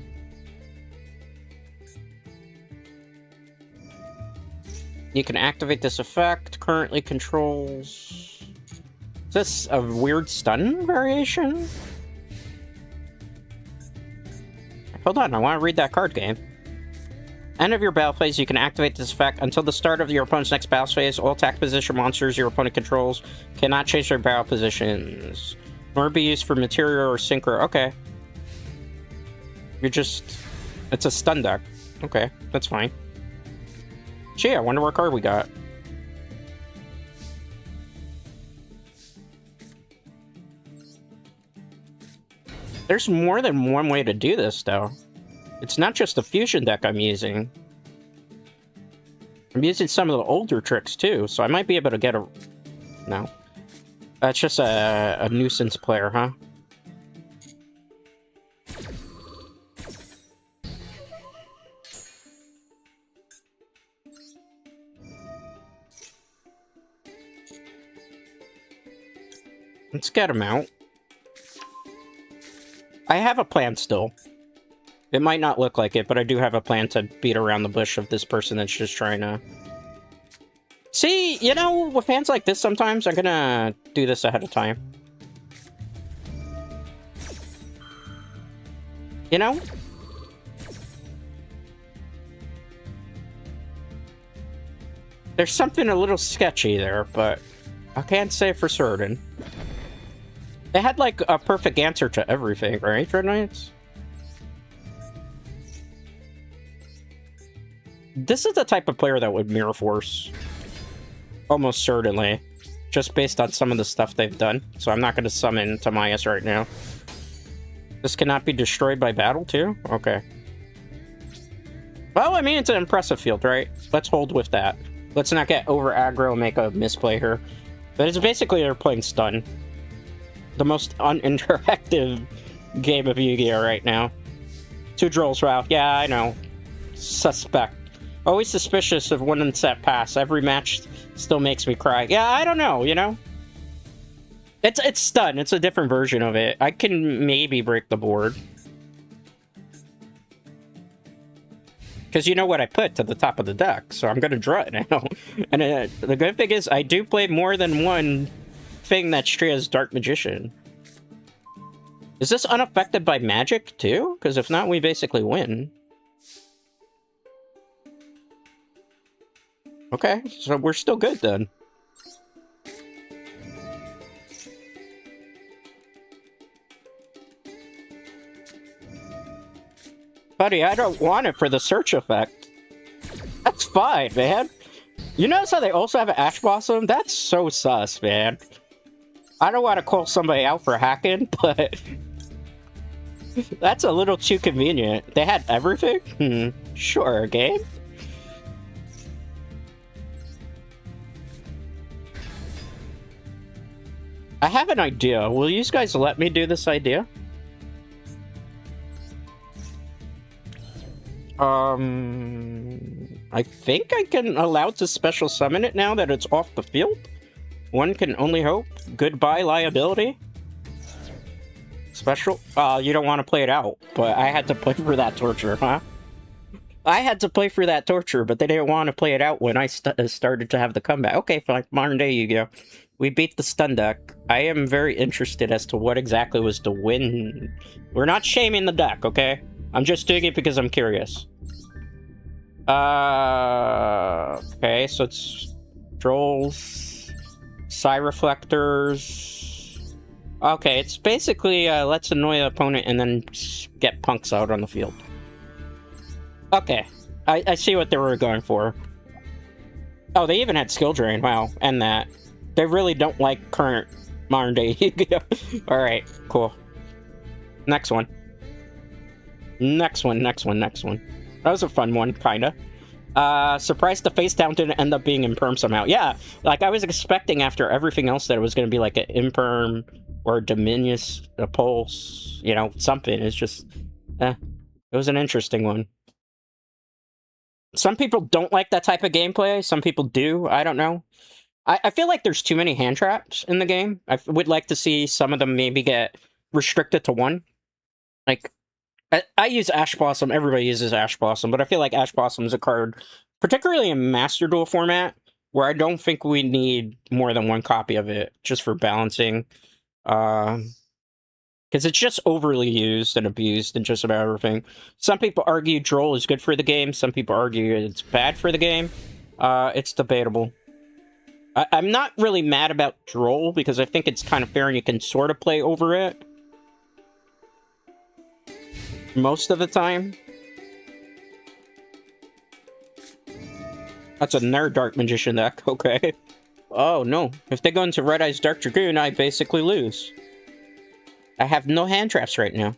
You can activate this effect. Currently controls... Is this a weird stun variation? Hold on, I want to read that card game. End of your battle phase, you can activate this effect. Until the start of your opponent's next battle phase, all attack position monsters your opponent controls cannot change their battle positions, nor be used for material or synchro. Okay. You're just... It's a stun deck. Okay, that's fine. Gee, I wonder what card we got. There's more than one way to do this, though. It's not just the fusion deck I'm using. I'm using some of the older tricks, too, so I might be able to get a... No. That's just a nuisance player, huh? Let's get him out. I have a plan still. It might not look like it, but I do have a plan to beat around the bush of this person that's just trying to... See, you know, with hands like this sometimes, I'm gonna do this ahead of time. You know? There's something a little sketchy there, but I can't say for certain. They had, like, a perfect answer to everything, right, Dread Knights? This is the type of player that would Mirror Force. Almost certainly. Just based on some of the stuff they've done. So I'm not going to summon Tamias right now. This cannot be destroyed by battle, too? Okay. Well, I mean, it's an impressive field, right? Let's hold with that. Let's not get over aggro and make a misplay here. But it's basically they're playing stun. The most uninteractive game of Yu-Gi-Oh! Right now. 2 drills, wow. Yeah, I know. Suspect. Always suspicious of one set pass. Every match still makes me cry. Yeah, I don't know, you know? It's stun. It's a different version of it. I can maybe break the board. Because you know what I put to the top of the deck, so I'm going to draw it now. And the good thing is, I do play more than one thing that's true as Dark Magician. Is this unaffected by magic, too? Because if not, we basically win. Okay, so we're still good then. Buddy, I don't want it for the search effect. That's fine, man. You notice how they also have an Ash Blossom? That's so sus, man. I don't want to call somebody out for hacking, but... that's a little too convenient. They had everything? Sure, game. I have an idea. Will you guys let me do this idea? I think I can allow to special summon it now that it's off the field. One can only hope. Goodbye, liability. Special? You don't want to play it out, but I had to play for that torture, huh? I had to play for that torture, but they didn't want to play it out when I started to have the comeback. Okay, fine. Modern day Yu-Gi-Oh! We beat the stun deck. I am very interested as to what exactly was the win. We're not shaming the deck, okay? I'm just doing it because I'm curious. Okay, so it's Trolls, Psy Reflectors. Okay, it's basically let's annoy the opponent and then get punks out on the field. Okay, I see what they were going for. Oh, they even had skill drain. Wow, and that. They really don't like current modern day Yu-Gi-Oh! Alright, cool. Next one. Next one. That was a fun one, kinda. Surprised the face down didn't end up being imperm somehow. Yeah, like I was expecting after everything else that it was going to be like an imperm or a Dominius, a pulse, you know, something. It's just, it was an interesting one. Some people don't like that type of gameplay. Some people do. I don't know. I feel like there's too many hand traps in the game. I would like to see some of them maybe get restricted to one. Like, I use Ash Blossom. Everybody uses Ash Blossom, but I feel like Ash Blossom is a card, particularly in Master Duel format, where I don't think we need more than one copy of it just for balancing. Because Because it's just overly used and abused in just about everything. Some people argue Droll is good for the game. Some people argue it's bad for the game. It's debatable. I'm not really mad about Droll, because I think it's kind of fair and you can sort of play over it. Most of the time. That's another Dark Magician deck, okay. Oh no, if they go into Red Eye's Dark Dragoon, I basically lose. I have no hand traps right now.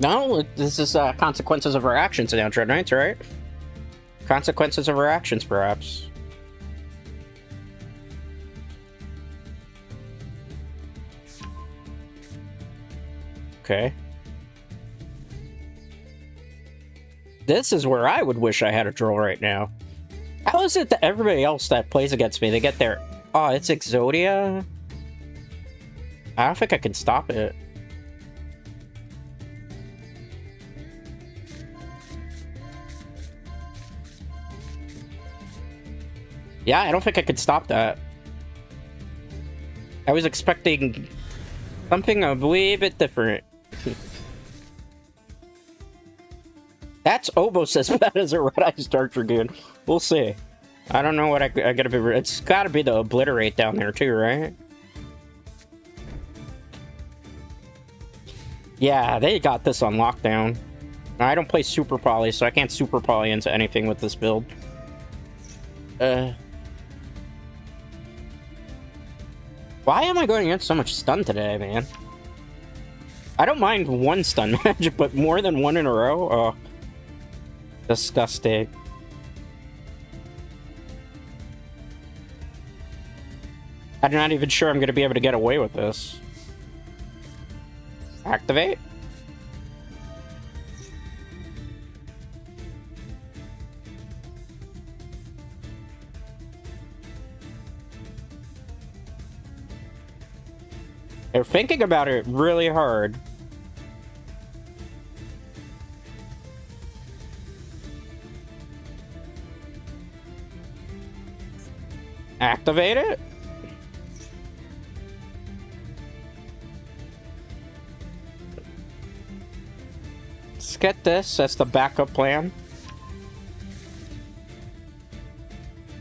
No, this is consequences of our actions now, Dread Knights, right? Consequences of our actions, perhaps. Okay. This is where I would wish I had a Droll right now. How is it that everybody else that plays against me, they get their... Oh, it's Exodia? I don't think I can stop it. Yeah, I don't think I could stop that. I was expecting something a wee bit different. That's almost as bad as a Red Eye's Dark Dragoon. We'll see. I don't know what I gotta be... It's gotta be the Obliterate down there too, right? Yeah, they got this on lockdown. I don't play Super Poly, so I can't Super Poly into anything with this build. Why am I going against so much stun today, man? I don't mind one stun match, but more than one in a row? Oh. Disgusting. I'm not even sure I'm going to be able to get away with this. Activate? They're thinking about it really hard. Activate it? Let's get this as the backup plan.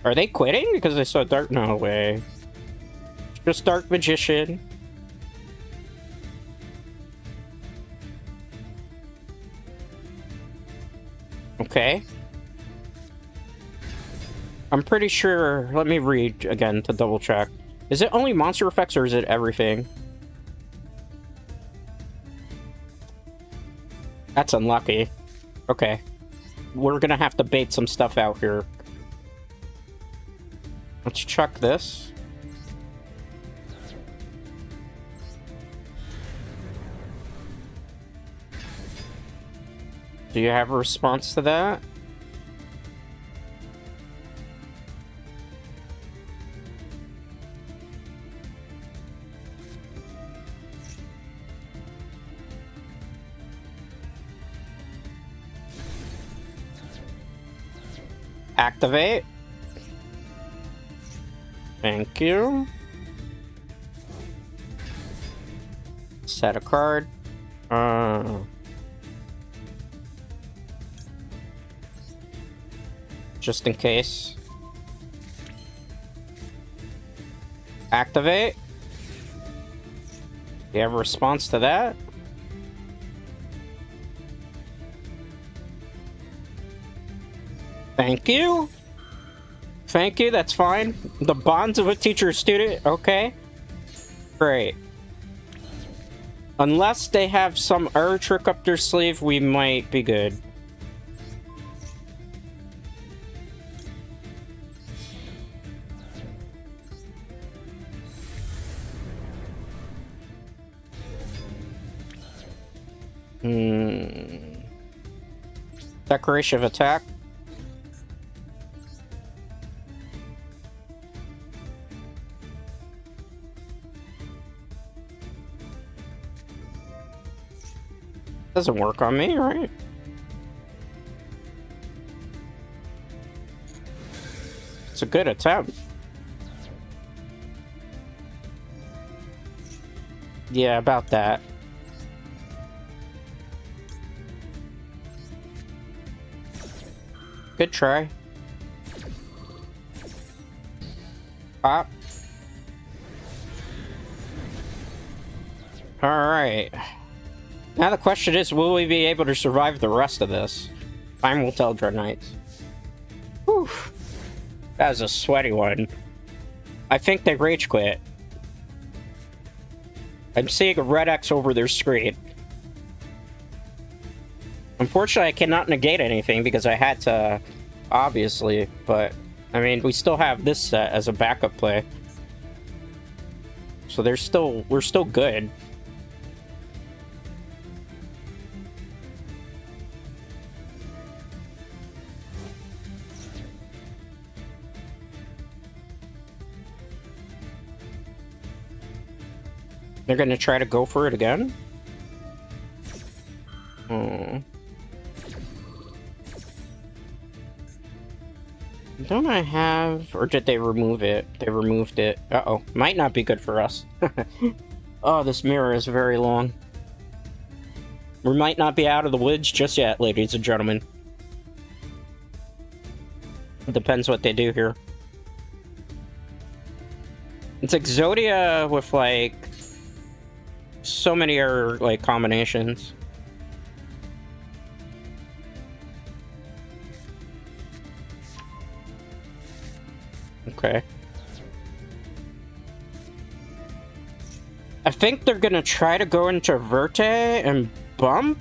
Are they quitting? Because they saw Dark... No way. Just Dark Magician. Okay. I'm pretty sure... Let me read again to double check. Is it only monster effects or is it everything? That's unlucky. Okay. We're gonna have to bait some stuff out here. Let's chuck this. Do you have a response to that? Activate. Thank you. Set a card. Just in case. Activate. Do you have a response to that? Thank you. Thank you, that's fine. The bonds of a teacher-student, okay. Great. Unless they have some error trick up their sleeve, we might be good. Declaration of attack. Doesn't work on me, right? It's a good attempt. Yeah, about that. Good try. Pop. Alright. Now the question is, will we be able to survive the rest of this? Time will tell, Dread Knights. Whew. That was a sweaty one. I think they rage quit. I'm seeing a red X over their screen. Unfortunately, I cannot negate anything because I had to, obviously, but, I mean, we still have this set as a backup play. So we're still good. They're gonna try to go for it again? Oh. Don't I have... Or did they remove it? They removed it. Uh-oh. Might not be good for us. Oh, this mirror is very long. We might not be out of the woods just yet, ladies and gentlemen. It depends what they do here. It's Exodia with, like... so many other, like, combinations. Okay. I think they're gonna try to go into Verte and bump,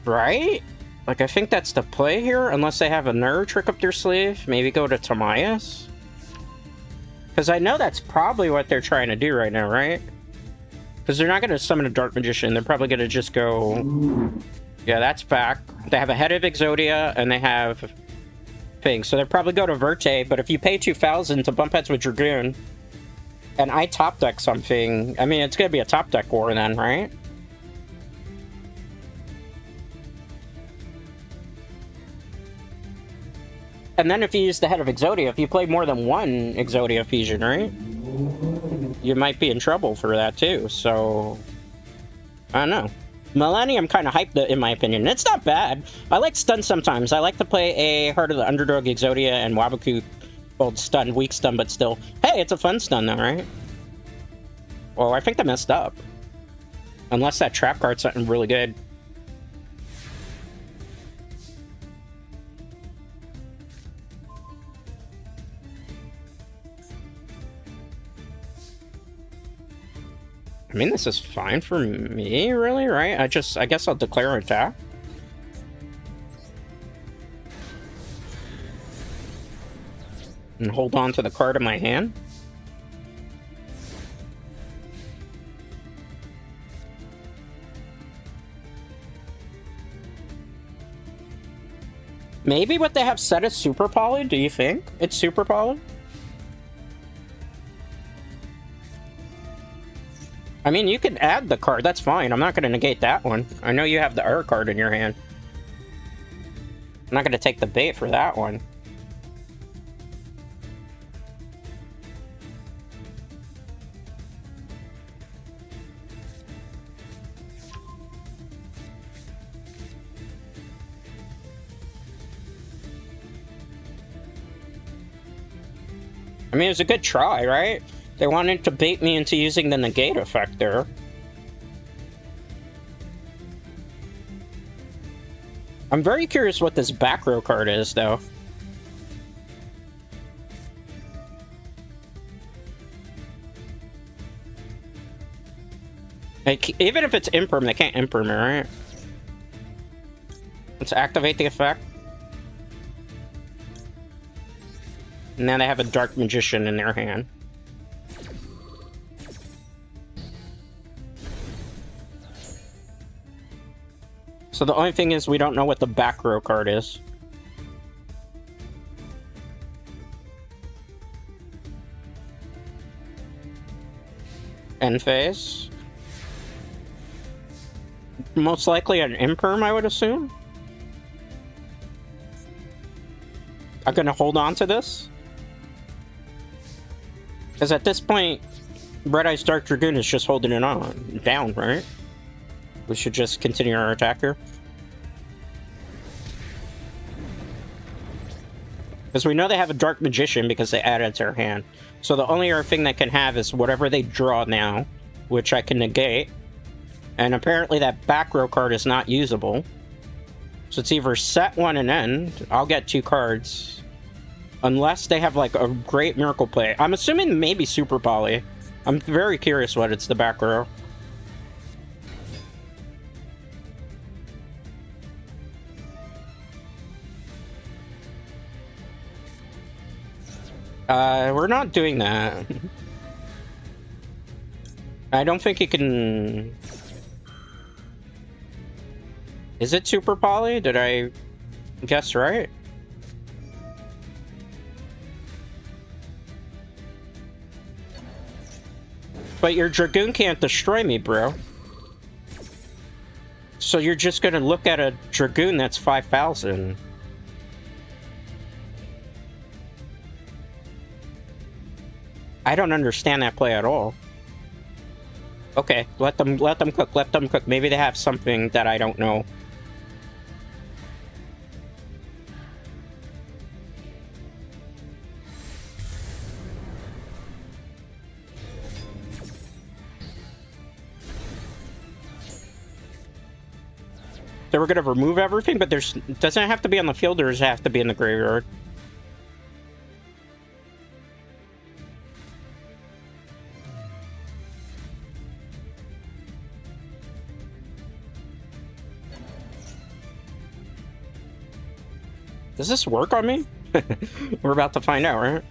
right? Like, I think that's the play here, unless they have another trick up their sleeve. Maybe go to Timaeus. Because I know that's probably what they're trying to do right now, right? Because they're not going to summon a Dark Magician. They're probably going to just go... Yeah, that's back. They have a Head of Exodia, and they have... things. So they'll probably go to Verte, but if you pay 2,000 to bump heads with Dragoon, and I top deck something... I mean, it's going to be a top deck war then, right? And then if you use the Head of Exodia, if you play more than one Exodia fusion, right? You might be in trouble for that too, so... I don't know. Millennium kind of hyped it, in my opinion. It's not bad. I like stun sometimes. I like to play a Heart of the Underdog Exodia and Wabaku. Well, stun, weak stun, but still. Hey, it's a fun stun though, right? Well, I think they messed up. Unless that trap card's something really good. I mean, this is fine for me, really, right? I guess I'll declare an attack. And hold on to the card in my hand. Maybe what they have set is Super Poly, do you think? It's Super Poly? I mean, you can add the card, that's fine. I'm not going to negate that one. I know you have the other card in your hand. I'm not going to take the bait for that one. I mean, it was a good try, right? They wanted to bait me into using the negate effect there. I'm very curious what this back row card is, though. Like, even if it's imperm, they can't imperm it, right? Let's activate the effect. And now they have a Dark Magician in their hand. So the only thing is we don't know what the back row card is. End phase. Most likely an imperm, I would assume. I'm gonna hold on to this. Because at this point, Red Eye's Dark Dragoon is just holding it on down, right? We should just continue our attack here. Because we know they have a Dark Magician because they added it to their hand. So the only other thing they can have is whatever they draw now, which I can negate. And apparently that back row card is not usable. So it's either set one and end. I'll get 2 cards. Unless they have like a great miracle play. I'm assuming maybe Super Poly. I'm very curious what it's the back row. We're not doing that. I don't think he can... Is it Super Poly? Did I guess right? But your Dragoon can't destroy me, bro. So you're just gonna look at a Dragoon that's 5,000. I don't understand that play at all. Okay, let them cook, let them cook. Maybe they have something that I don't know. They were gonna remove everything, but doesn't it have to be on the field, or does it have to be in the graveyard? Does this work on me? We're about to find out, right?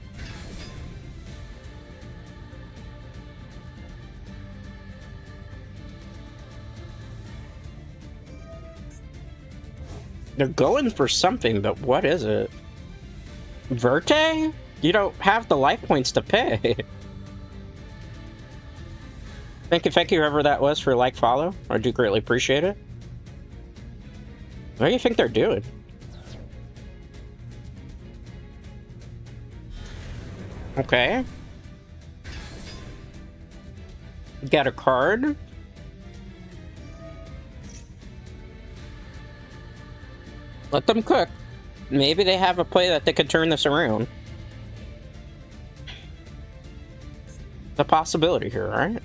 They're going for something, but what is it? Verte? You don't have the life points to pay. Thank you, whoever that was, for like, follow. I do greatly appreciate it. What do you think they're doing? Okay. Got a card. Let them cook. Maybe they have a play that they could turn this around. The possibility here, right?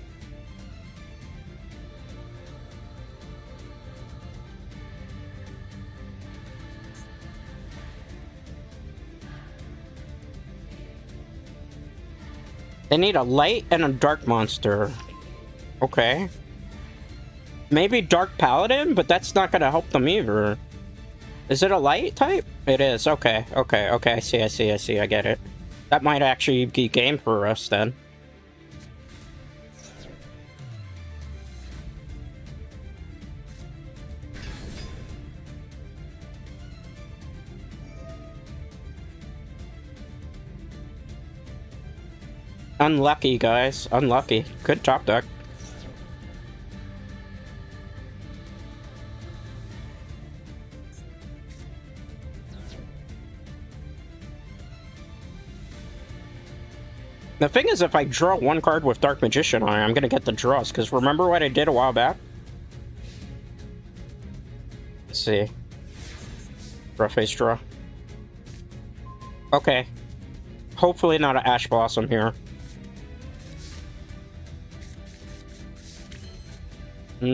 They need a light and a dark monster. Okay. Maybe Dark Paladin, but that's not gonna help them either. Is it a light type? It is. Okay, okay, okay. I see. I get it. That might actually be game for us then. Unlucky, guys. Unlucky. Good top deck. The thing is, if I draw one card with Dark Magician on it, I'm gonna get the draws, because remember what I did a while back? Let's see. Draw face draw. Okay. Hopefully not an Ash Blossom here. Let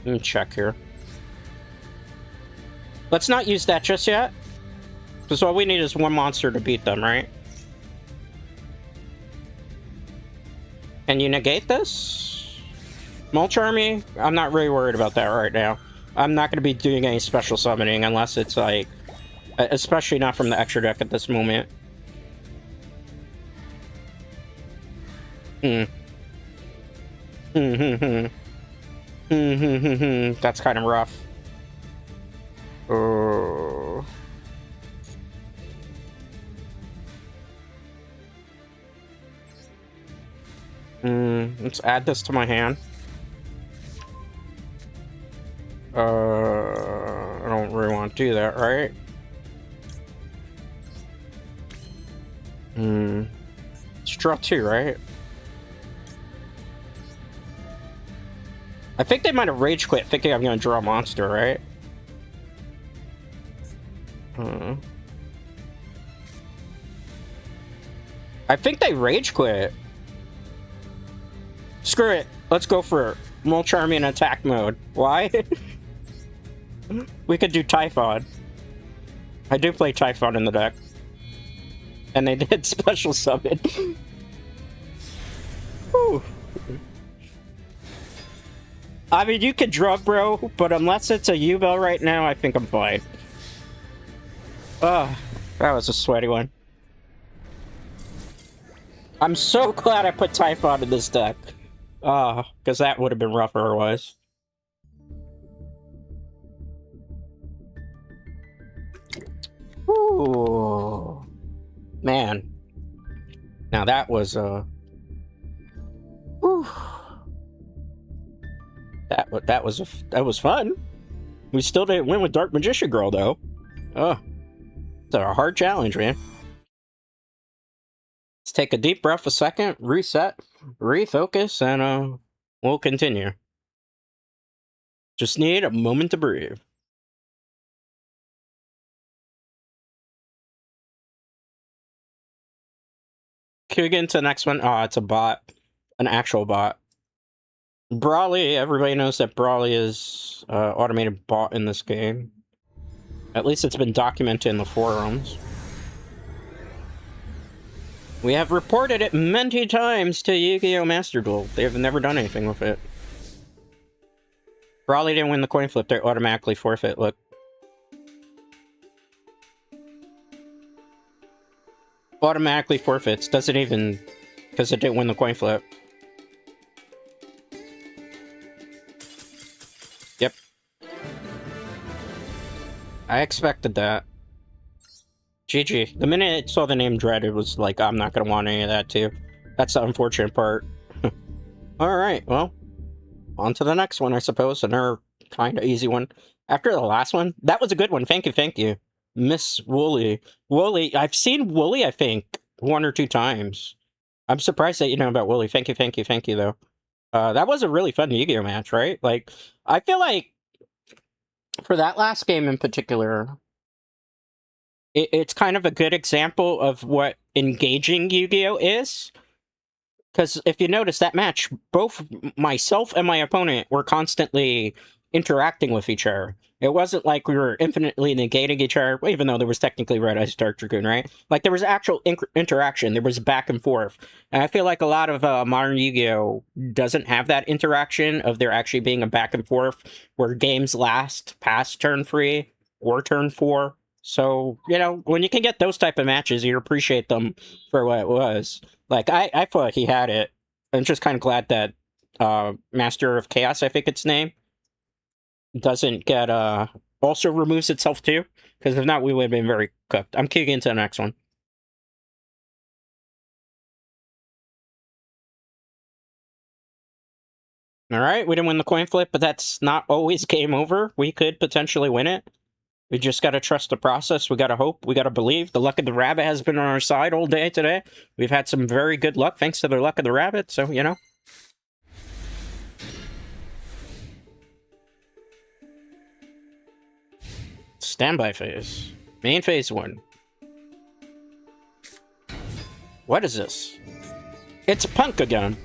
me check here. Let's not use that just yet. Because all we need is one monster to beat them, right? Can you negate this? Mulch Army? I'm not really worried about that right now. I'm not going to be doing any special summoning unless it's like... Especially not from the extra deck at this moment. That's kind of rough. Oh. Let's add this to my hand. I don't really want to do that, right? It's draw 2, right? I think they might have rage quit thinking I'm gonna draw a monster, right? I think they rage quit. Screw it. Let's go for Molcharmy in attack mode. Why? We could do Typhon. I do play Typhon in the deck. And they did special summon. Whew. I mean, you could drug, bro, but unless it's a U-Bell right now, I think I'm fine. Ugh, that was a sweaty one. I'm so glad I put Typhon in this deck. Because that would have been rough otherwise. Ooh. Man. Now that was, whew. That was fun. We still didn't win with Dark Magician Girl, though. Oh. It's a hard challenge, man. Let's take a deep breath a second, reset, refocus, and we'll continue. Just need a moment to breathe. Can we get into the next one? Oh, it's a bot. An actual bot. Brawly, everybody knows that Brawly is automated bot in this game. At least it's been documented in the forums. We have reported it many times to Yugioh Master Duel. They have never done anything with it. Brawly didn't win the coin flip, they automatically forfeit, look. Automatically forfeits, doesn't even... because it didn't win the coin flip. Yep. I expected that. GG. The minute it saw the name Dread, it was like, I'm not gonna want any of that too. That's the unfortunate part. Alright, well. On to the next one, I suppose. Another kind of easy one. After the last one, that was a good one. Thank you. Miss Wooly. Wooly, I've seen Wooly, I think, 1 or 2 times. I'm surprised that you know about Wooly. Thank you, though. That was a really fun Yu-Gi-Oh match, right? Like, I feel like, for that last game in particular, it's kind of a good example of what engaging Yu-Gi-Oh is. Because if you notice that match, both myself and my opponent were constantly interacting with each other. It wasn't like we were infinitely negating each other, even though there was technically Red Eyes Dark Dragoon, right? Like, there was actual interaction. There was back and forth. And I feel like a lot of modern Yu-Gi-Oh! Doesn't have that interaction of there actually being a back and forth where games last past turn 3 or turn 4. So, you know, when you can get those type of matches, you appreciate them for what it was. Like, I thought he had it. I'm just kind of glad that Master of Chaos, I think its name, doesn't get, also removes itself too. Because if not, we would have been very cooked. I'm kicking into the next one. Alright, we didn't win the coin flip, but that's not always game over. We could potentially win it. We just gotta trust the process. We gotta hope. We gotta believe. The luck of the rabbit has been on our side all day today. We've had some very good luck thanks to the luck of the rabbit, so, you know. Standby phase. Main phase 1. What is this? It's a punk again.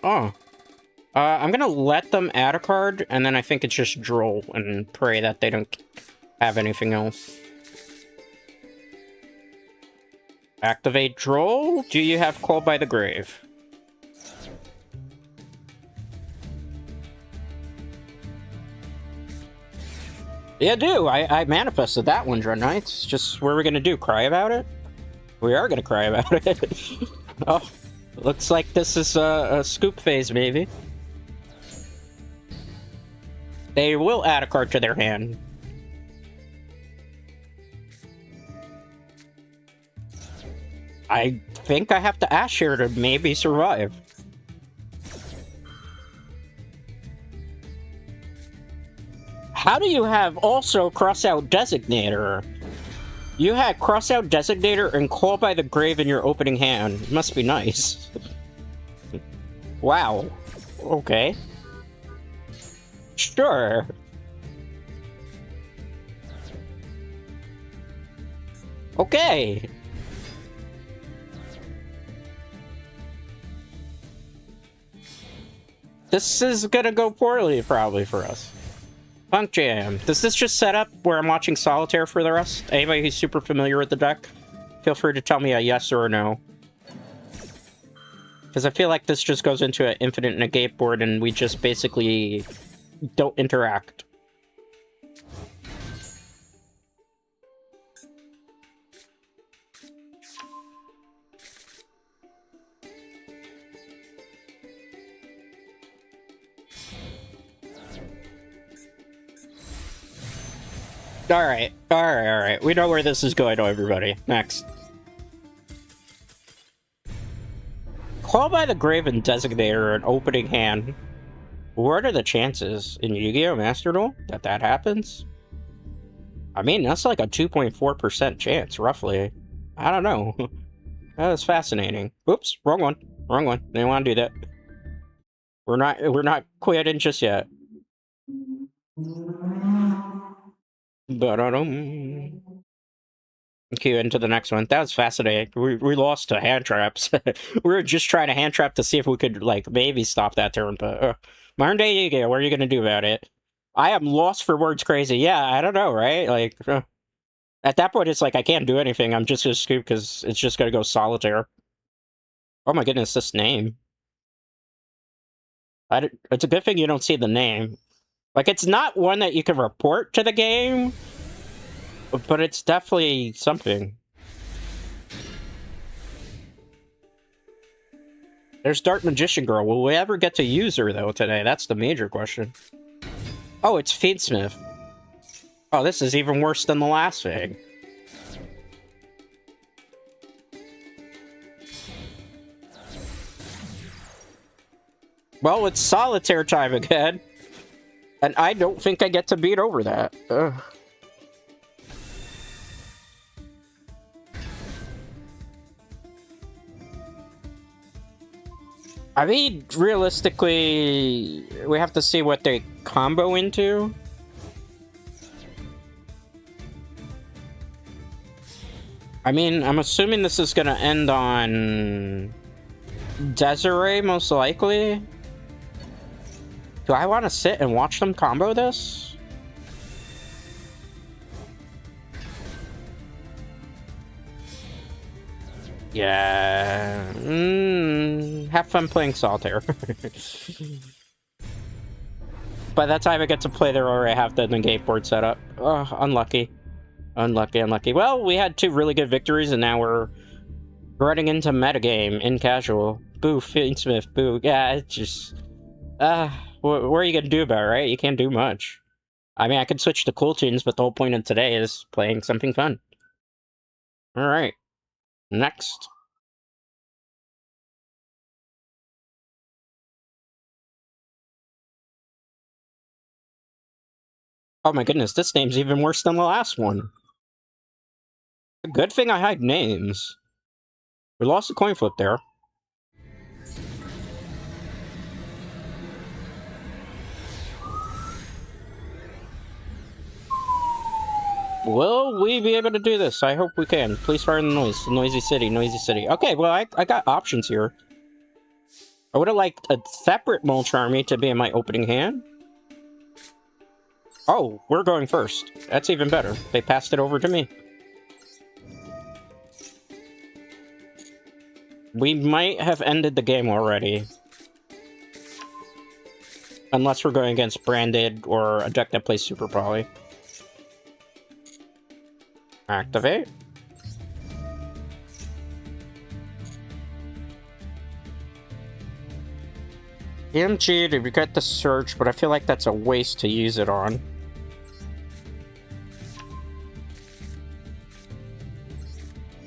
Oh. I'm gonna let them add a card, and then I think it's just droll and pray that they don't have anything else. Activate Droll. Do you have Call by the Grave? Yeah, I do. I manifested that one, Dread Knights. Just what are we gonna do? Cry about it? We are gonna cry about it. Oh, looks like this is a scoop phase, maybe. They will add a card to their hand. I think I have to Ash here to maybe survive. How do you have also cross out Designator? You had cross out designator and call by the grave in your opening hand. Must be nice. Wow. Okay. Sure. Okay. This is gonna go poorly, probably, for us. Punk Jam. Does this just set up where I'm watching Solitaire for the rest? Anybody who's super familiar with the deck? Feel free to tell me a yes or a no. Because I feel like this just goes into an infinite negate board and we just basically don't interact. Alright. We know where this is going, everybody. Next. Call by the grave and designator an opening hand. What are the chances in Yu-Gi-Oh! Master Duel that happens? I mean, that's like a 2.4% chance, roughly. I don't know. That was fascinating. Oops, wrong one. Didn't want to do that. We're not quitting just yet. Cue into the next one. That was fascinating. We lost to hand traps. We were just trying to hand trap to see if we could, like, maybe stop that turn, but modern day Yu-Gi-Oh! What are you gonna do about it? I am lost for words crazy. Yeah, I don't know, right? Like, at that point, it's like I can't do anything. I'm just gonna scoop because it's just gonna go Solitaire. Oh my goodness, this name. It's a good thing you don't see the name. Like, it's not one that you can report to the game, but it's definitely something. There's Dark Magician Girl. Will we ever get to use her, though, today? That's the major question. Oh, it's Feedsmith. Oh, this is even worse than the last thing. Well, it's Solitaire time again. And I don't think I get to beat over that. Ugh. I mean, realistically, we have to see what they combo into. I mean, I'm assuming this is gonna end on Desiree, most likely. Do I want to sit and watch them combo this? Yeah. Have fun playing Solitaire. By that time I get to play there, or I have the negate board set up. Oh, unlucky. Unlucky. Well, we had 2 really good victories, and now we're running into metagame in casual. Boo, Feedsmith, boo. Yeah, it's just... what are you gonna do about it, right? You can't do much. I mean, I could switch to cool tunes, but the whole point of today is playing something fun. Alright. Next. Oh my goodness, this name's even worse than the last one. Good thing I hide names. We lost a coin flip there. Will we be able to do this? I hope we can. Please fire the noise. Noisy city. Okay, well, I got options here. I would have liked a separate Mulch Army to be in my opening hand. Oh, we're going first. That's even better. They passed it over to me. We might have ended the game already. Unless we're going against Branded or a deck that plays Super Poly. Activate. EMG to get the search, but I feel like that's a waste to use it on.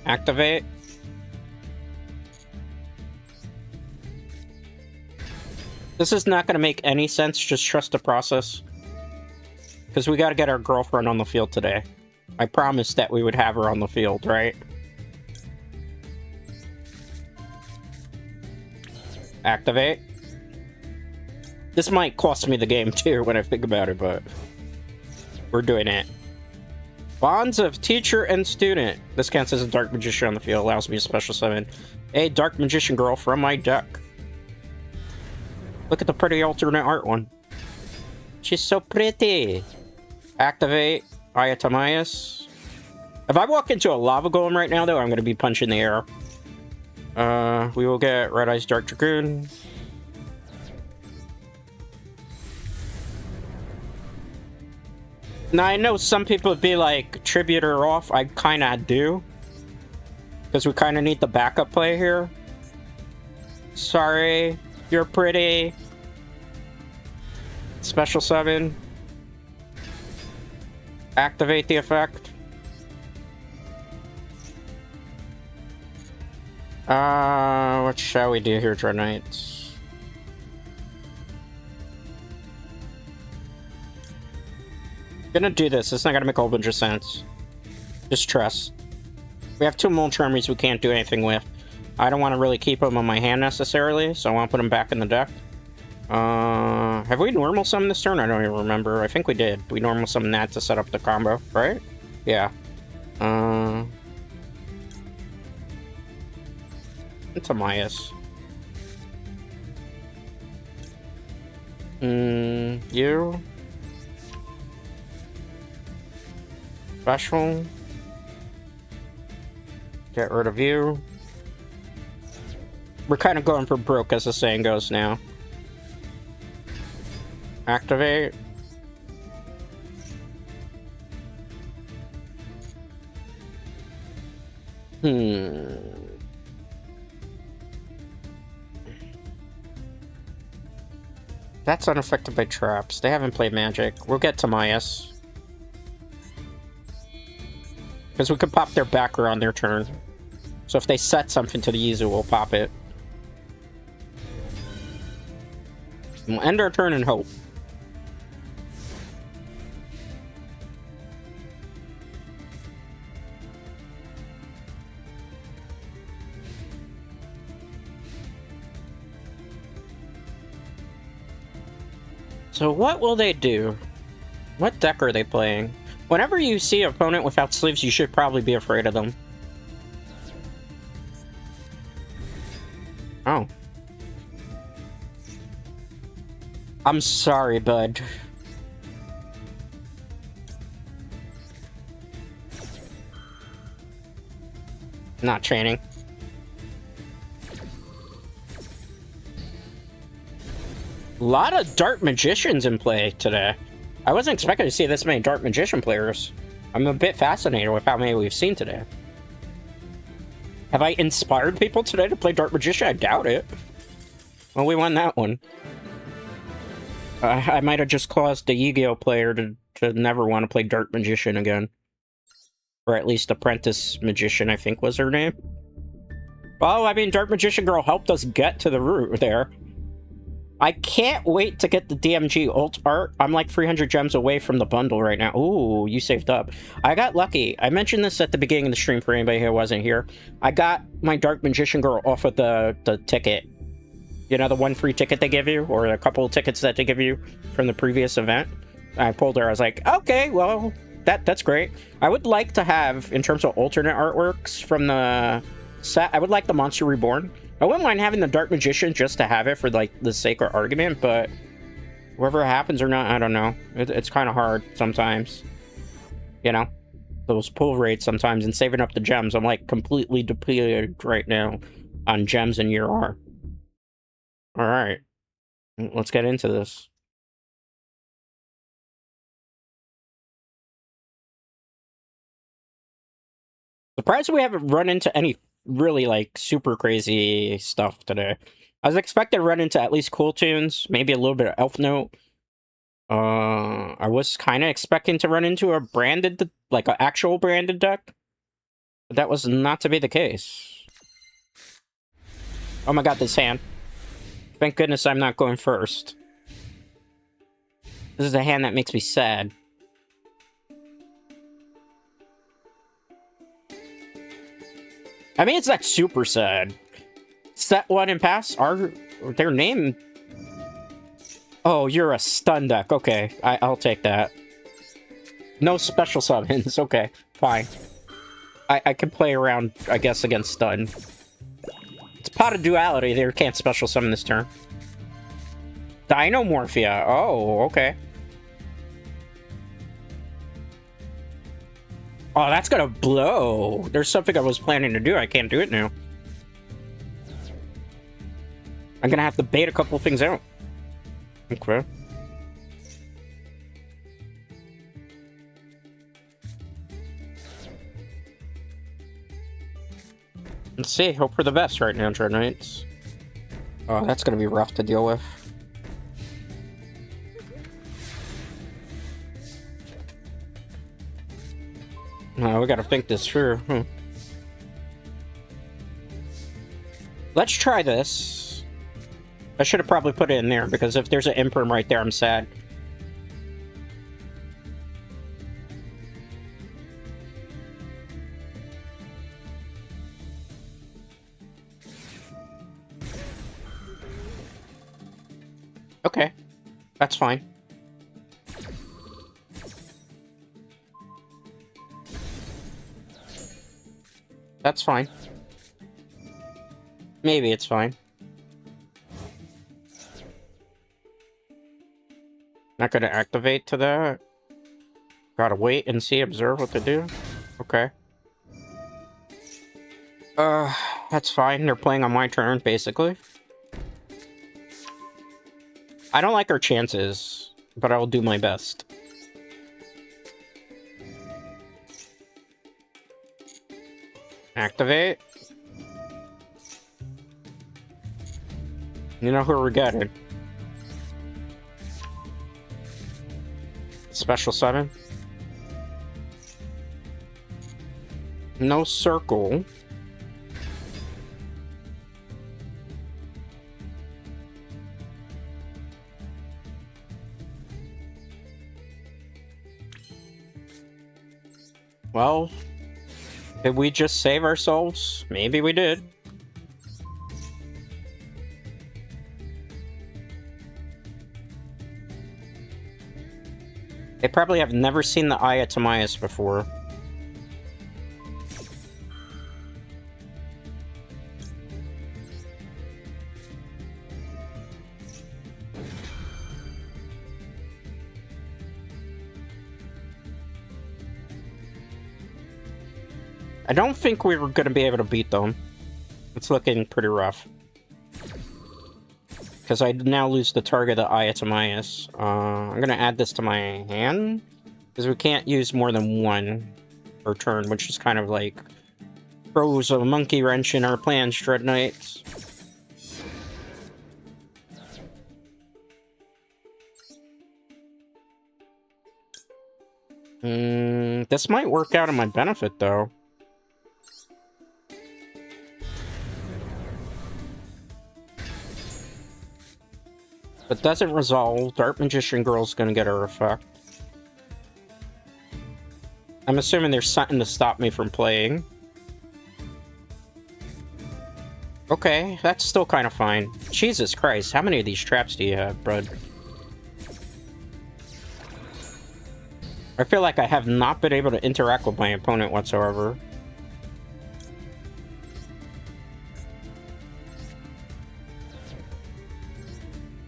Activate. This is not going to make any sense, just trust the process. Because we got to get our girlfriend on the field today. I promised that we would have her on the field, right? Activate. This might cost me the game, too, when I think about it, but... we're doing it. Bonds of teacher and student. This counts as a dark magician on the field. Allows me to special summon a dark magician girl from my deck. Look at the pretty alternate art one. She's so pretty. Activate Ayatamias. If I walk into a lava golem right now, though, I'm going to be punching the air. We will get Red Eyes Dark Dragoon. Now, I know some people would be like, tribute her off. I kind of do. Because we kind of need the backup play here. Sorry, you're pretty. Special summon. Activate the effect. What shall we do here, Dread Knights? Gonna do this. It's not gonna make a whole bunch of sense. Just trust. We have two Molcharmies we can't do anything with. I don't want to really keep them on my hand necessarily, so I want to put them back in the deck. Have we normal summoned this turn? I don't even remember. I think we did. We normal summoned that to set up the combo, right? Yeah. It's a Myas. You. Special. Get rid of you. We're kind of going for broke, as the saying goes now. Activate. That's unaffected by traps. They haven't played Magic. We'll get to Myas. Because we could pop their backer on their turn. So if they set something to the Yuzu, we'll pop it. We'll end our turn and hope. So what will they do? What deck are they playing? Whenever you see an opponent without sleeves, you should probably be afraid of them. Oh. I'm sorry, bud. Not chaining. A lot of Dark Magicians in play today. I wasn't expecting to see this many Dark Magician players. I'm a bit fascinated with how many we've seen today. Have I inspired people today to play Dark Magician? I doubt it. Well, we won that one. I might have just caused the Yugioh player to never want to play Dark Magician again. Or at least Apprentice Magician, I think was her name. Well, I mean, Dark Magician Girl helped us get to the root there. I can't wait to get the DMG ult art. I'm like 300 gems away from the bundle right now. Ooh, you saved up. I got lucky. I mentioned this at the beginning of the stream for anybody who wasn't here. I got my Dark Magician Girl off of the ticket. You know, the one free ticket they give you, or a couple of tickets that they give you from the previous event. I pulled her. I was like, okay, well, that's great. I would like to have, in terms of alternate artworks from the set, I would like the Monster Reborn. I wouldn't mind having the Dark Magician just to have it for, like, the sake of argument, but whether it happens or not, I don't know. It's kind of hard sometimes. You know? Those pull rates sometimes, and saving up the gems. I'm, like, completely depleted right now on gems in year R. Alright. Let's get into this. Surprised we haven't run into any really, like, super crazy stuff today. I was expecting to run into at least cool tunes, maybe a little bit of Elf Note. I was kind of expecting to run into a branded, like, an actual branded deck. But that was not to be the case. Oh my god, this hand. Thank goodness I'm not going first. This is a hand that makes me sad. I mean, it's not super sad. Set 1 and pass are their name. Oh, you're a stun deck. Okay, I'll take that. No special summons. Okay, fine. I can play around, I guess, against stun. It's pot of duality. They can't special summon this turn. Dinomorphia. Oh, okay. Oh, that's gonna blow. There's something I was planning to do. I can't do it now. I'm gonna have to bait a couple things out. Okay. Let's see. Hope for the best right now, Dread Knights. Oh, that's gonna be rough to deal with. We gotta think this through. Let's try this. I should have probably put it in there, because if there's an imperm right there, I'm sad. Okay. That's fine. That's fine. Maybe it's fine. Not gonna activate to that. Gotta wait and see, observe what they do. Okay. That's fine. They're playing on my turn, basically. I don't like our chances, but I will do my best. Activate. You know who we're getting. Special summon. No circle. Well, did we just save ourselves? Maybe we did. They probably have never seen the Eye of Timaeus before. I don't think we were going to be able to beat them. It's looking pretty rough. Because I now lose the target of the Eye of Timaeus. I'm going to add this to my hand. Because we can't use more than one per turn, which is kind of like throws a monkey wrench in our plans, Dread Knights. This might work out in my benefit, though. But doesn't resolve. Dark Magician Girl's gonna get her effect. I'm assuming there's something to stop me from playing. Okay, that's still kind of fine. Jesus Christ, how many of these traps do you have, bud? I feel like I have not been able to interact with my opponent whatsoever.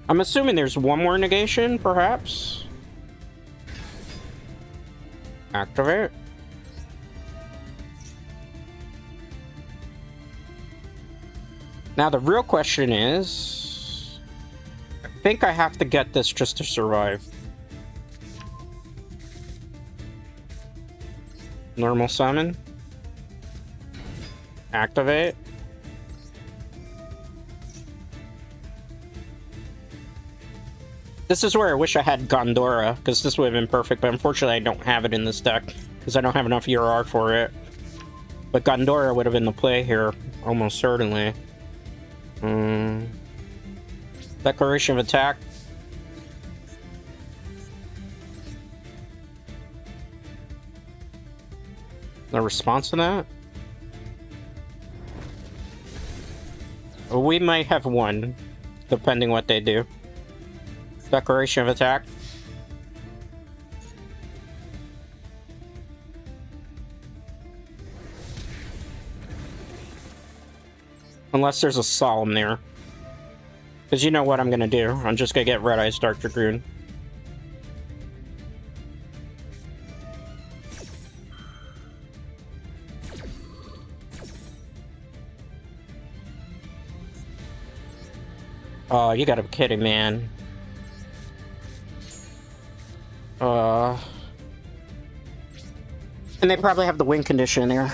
I'm assuming there's one more negation, perhaps? Activate. Now the real question is... I think I have to get this just to survive. Normal summon. Activate. This is where I wish I had Gondora, because this would have been perfect, but unfortunately I don't have it in this deck, because I don't have enough ERR for it. But Gondora would have been the play here, almost certainly. Declaration of attack. No response to that? We might have won, depending what they do. Declaration of attack. Unless there's a Solemn there. Because you know what I'm gonna do. I'm just gonna get Red Eyes Dark Dragoon. Oh, you gotta be kidding, man. And they probably have the win condition there.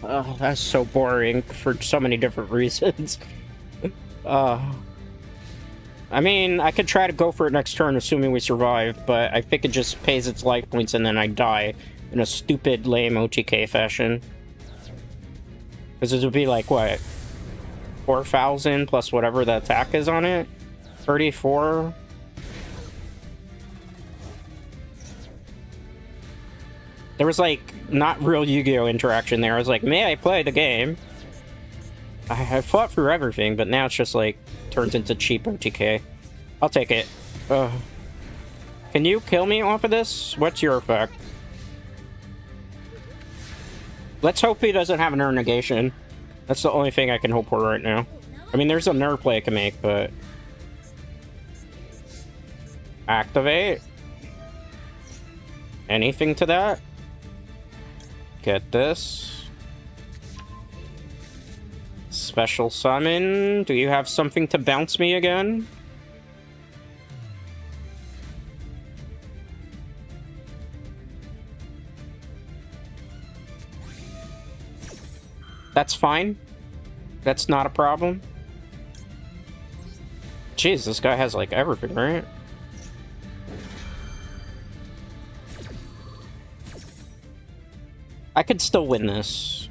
That's so boring for so many different reasons. I mean, I could try to go for it next turn, assuming we survive, but I think it just pays its life points and then I die in a stupid, lame OTK fashion. Because it would be like, what? 4,000 plus whatever the attack is on it? 34? There was, like, not real Yu-Gi-Oh! Interaction there. I was like, may I play the game? I fought through everything, but now it's just, like, turns into cheap OTK. I'll take it. Can you kill me off of this? What's your effect? Let's hope he doesn't have an Earn Negation. That's the only thing I can hope for right now. I mean, there's a nerve play I can make, but... Activate. Anything to that? Get this. Special summon. Do you have something to bounce me again? That's fine. That's not a problem. Jeez, this guy has like everything, right? I could still win this.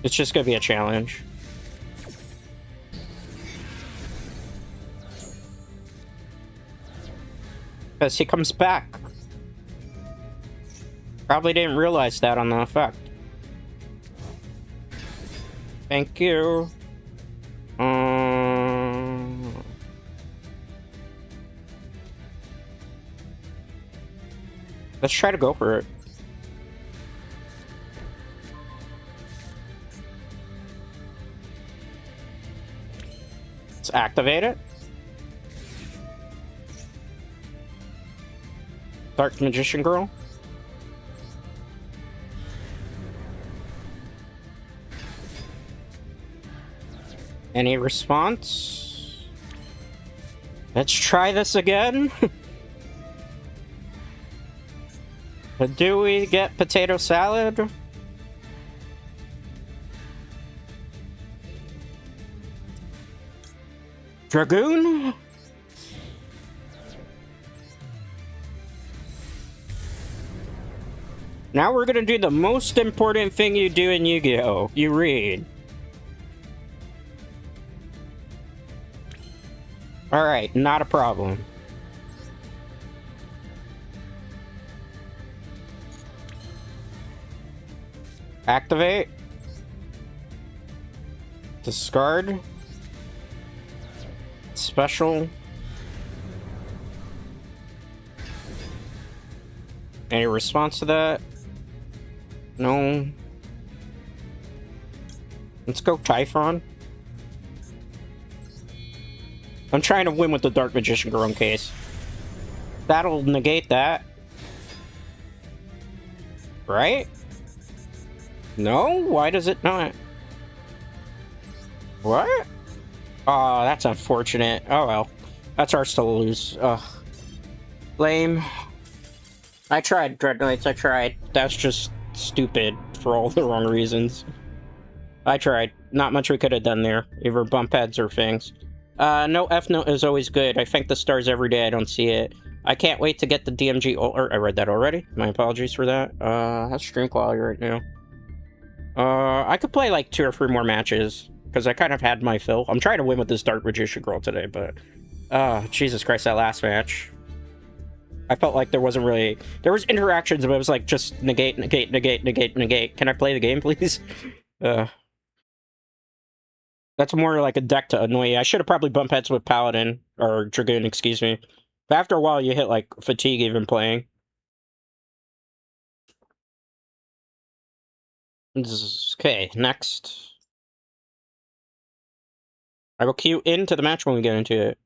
It's just gonna be a challenge. Because he comes back. Probably didn't realize that on the effect. Thank you. Let's try to go for it. Let's activate it. Dark Magician Girl. Any response? Let's try this again. Do we get potato salad? Dragoon? Now we're gonna do the most important thing you do in Yu-Gi-Oh! You read. Alright, not a problem. Activate. Discard. Special. Any response to that? No. Let's go Typhon. I'm trying to win with the Dark Magician Girl in case. That'll negate that. Right? No? Why does it not? What? Oh, that's unfortunate. Oh well. That's ours to lose. Ugh. Lame. I tried, Dread Knights, I tried. That's just stupid for all the wrong reasons. I tried. Not much we could have done there. Either bump heads or things. No F note is always good. I thank the stars every day. I don't see it. I can't wait to get the DMG. I read that already. My apologies for that. That's stream quality right now. I could play like 2 or 3 more matches because I kind of had my fill. I'm trying to win with this Dark Magician Girl today, but Jesus Christ, that last match. I felt like there wasn't really... There was interactions, but it was like just negate, negate, negate, negate, negate. Can I play the game, please? That's more like a deck to annoy you. I should have probably bumped heads with Paladin, or Dragoon, excuse me. But after a while, you hit, like, fatigue even playing. Okay, next. I will queue into the match when we get into it.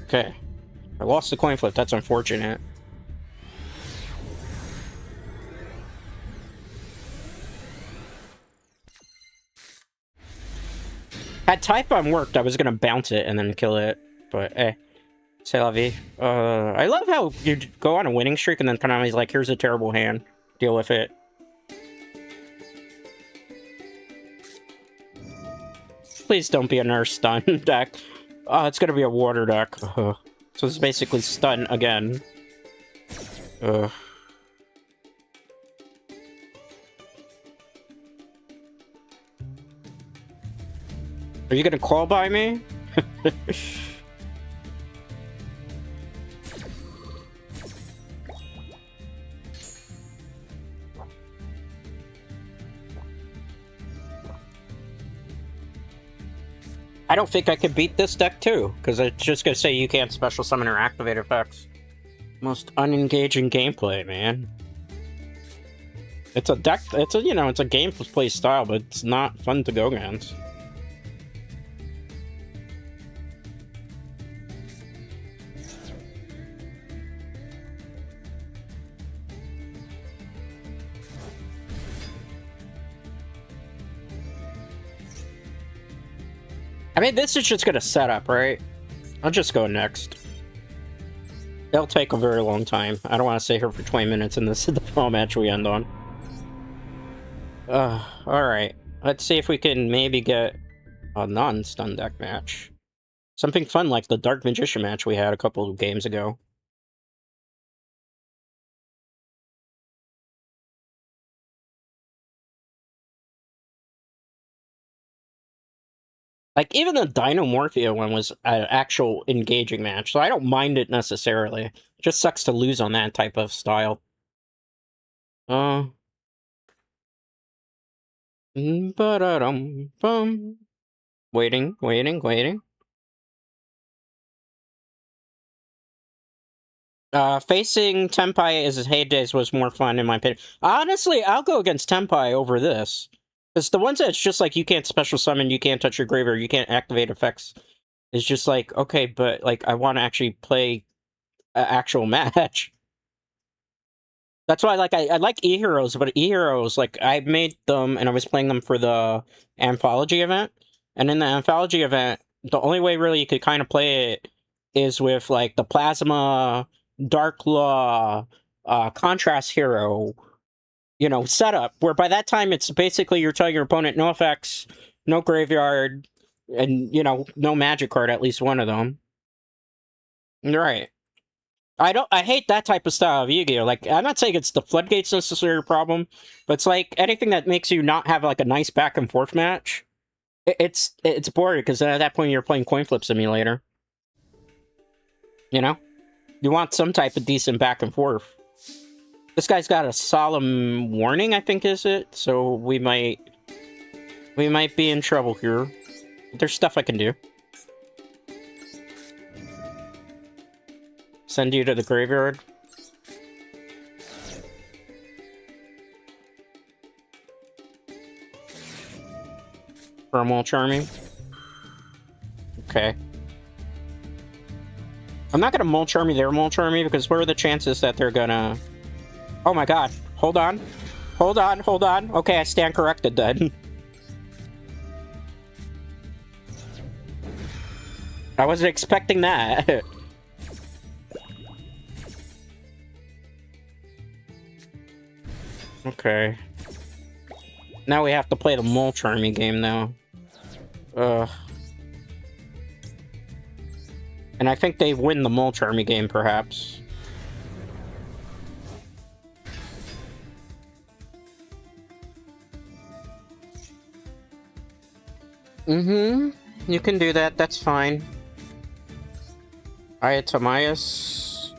Okay. I lost the coin flip. That's unfortunate. Had Typhon worked, I was gonna bounce it and then kill it. But, c'est la vie. I love how you go on a winning streak and then Konami's like, here's a terrible hand. Deal with it. Please don't be a nurse stun deck. Oh, it's gonna be a water deck. So it's basically stun again. Ugh. Are you gonna call by me? I don't think I could beat this deck too, because it's just gonna say you can't special summon or activate effects. Most unengaging gameplay, man. It's a deck, it's a, you know, it's a gameplay style, but it's not fun to go against. I mean, this is just gonna set up, right? I'll just go next. It'll take a very long time. I don't want to stay here for 20 minutes and this is the final match we end on. Alright. Let's see if we can maybe get a non-stun deck match. Something fun like the Dark Magician match we had a couple of games ago. Like, even the Dinomorphia one was an actual engaging match, so I don't mind it necessarily. It just sucks to lose on that type of style. Ba-da-dum-bum. Waiting. Facing Tenpai as his heydays was more fun, in my opinion. Honestly, I'll go against Tenpai over this. Because the ones that's just like, you can't special summon, you can't touch your graveyard, you can't activate effects. It's just like, okay, but, like, I want to actually play an actual match. That's why, like, I like E-Heroes, but E-Heroes, like, I made them, and I was playing them for the Anthology event. And in the Anthology event, the only way, really, you could kind of play it is with, like, the Plasma, Dark Law, Contrast Hero, you know, setup, where by that time it's basically you're telling your opponent no effects, no graveyard, and, you know, no magic card, at least one of them. Right. I hate that type of style of Yu-Gi-Oh! Like, I'm not saying it's the floodgates necessary problem, but it's like anything that makes you not have, like, a nice back and forth match. It's boring, because at that point you're playing Coin Flip Simulator. You know? You want some type of decent back and forth. This guy's got a solemn warning, I think, is it? So we might be in trouble here. There's stuff I can do. Send you to the graveyard. Thermal Charming. Okay. I'm not gonna Mole Charmy their Mole Charmy, because what are the chances that they're gonna... Oh my god. Hold on. Hold on. Okay, I stand corrected then. I wasn't expecting that. Okay. Now we have to play the Mole Charmy game now. Ugh. And I think they win the Mole Charmy game, perhaps. You can do that, that's fine. Ayatamias.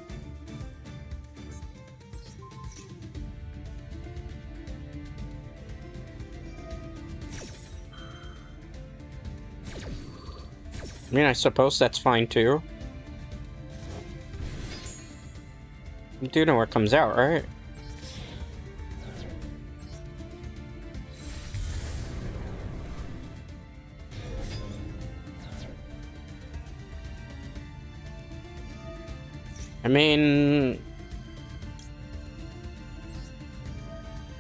I mean, I suppose that's fine too. You do know what comes out, right? I mean,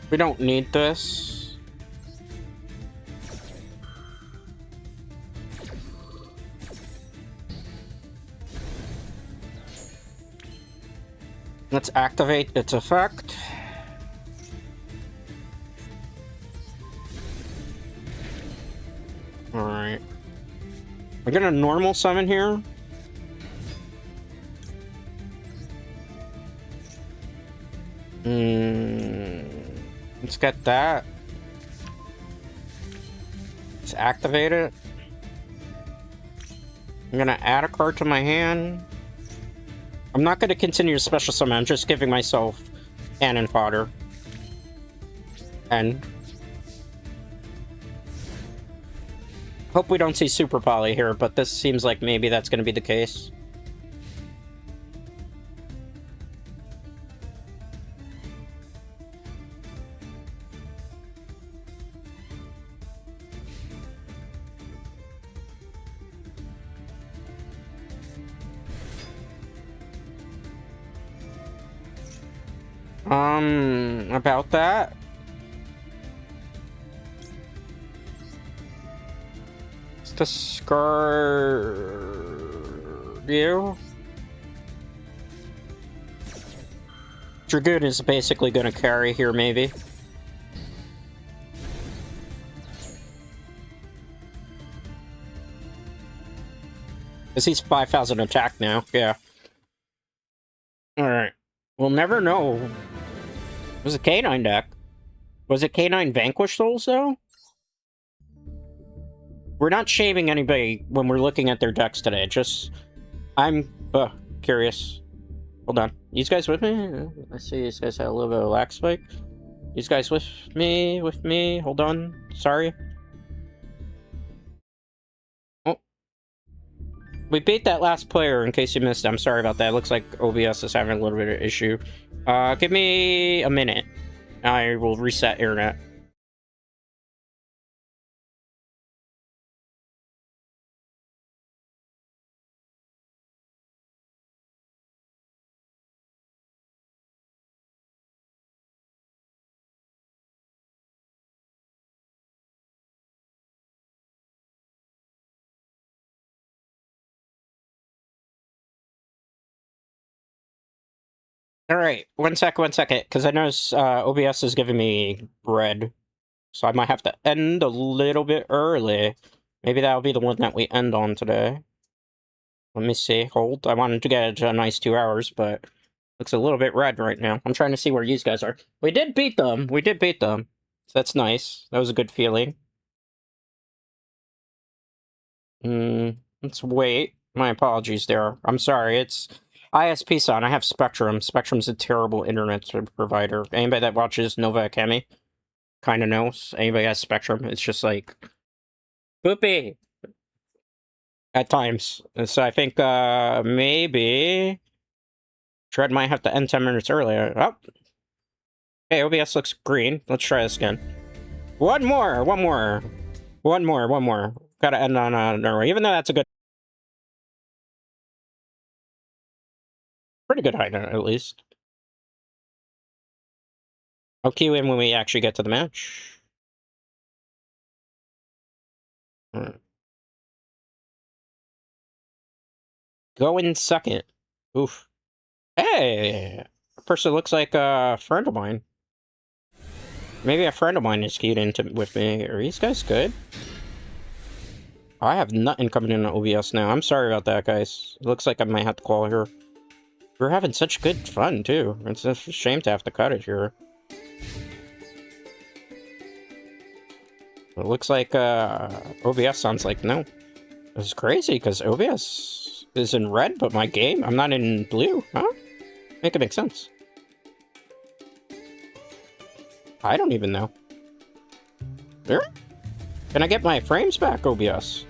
we don't need this. Let's activate its effect. Alright. We're gonna normal summon here. Let's get that. Let's activate it. I'm gonna add a card to my hand. I'm not gonna continue to special summon, I'm just giving myself cannon fodder. And hope we don't see Super Poly here, but this seems like maybe that's gonna be the case. About that. Let's discard you. Dragoon is basically gonna carry here, maybe. Because he's 5,000 attack now, yeah. Alright. We'll never know. It was a K9 deck. Was it K9 Vanquish Souls, though? We're not shaming anybody when we're looking at their decks today. Just, I'm curious. Hold on. You guys with me? I see you guys had a little bit of lag spike. You guys with me? With me? Hold on. Sorry. Oh. We beat that last player, in case you missed it. I'm sorry about that. It looks like OBS is having a little bit of issue. Give me a minute. I will reset internet. Alright, one second, because I noticed OBS is giving me red. So I might have to end a little bit early. Maybe that'll be the one that we end on today. Let me see. Hold. I wanted to get it to a nice 2 hours, but looks a little bit red right now. I'm trying to see where you guys are. We did beat them. We did beat them. So that's nice. That was a good feeling. Let's wait. My apologies there. I'm sorry. It's ISP Son. I have Spectrum. Spectrum's a terrible internet provider. Anybody that watches Nova Academy kind of knows. Anybody has Spectrum, it's just like poopy at times. And so I think maybe Shred might have to end 10 minutes earlier. Oh, hey, OBS looks green. Let's try this again. One more. Gotta end on Norway, even though that's a good, pretty good high note at least. I'll cue in when we actually get to the match. Go in second. Oof. Hey! A person looks like a friend of mine. Maybe a friend of mine is keyed into with me. Are these guys good? I have nothing coming in on OBS now. I'm sorry about that, guys. It looks like I might have to call here. We're having such good fun, too. It's a shame to have to cut it here. It looks like OBS sounds like no. It's crazy, because OBS is in red, but my game, I'm not in blue. Huh? Make it make sense. I don't even know. There? Can I get my frames back, OBS?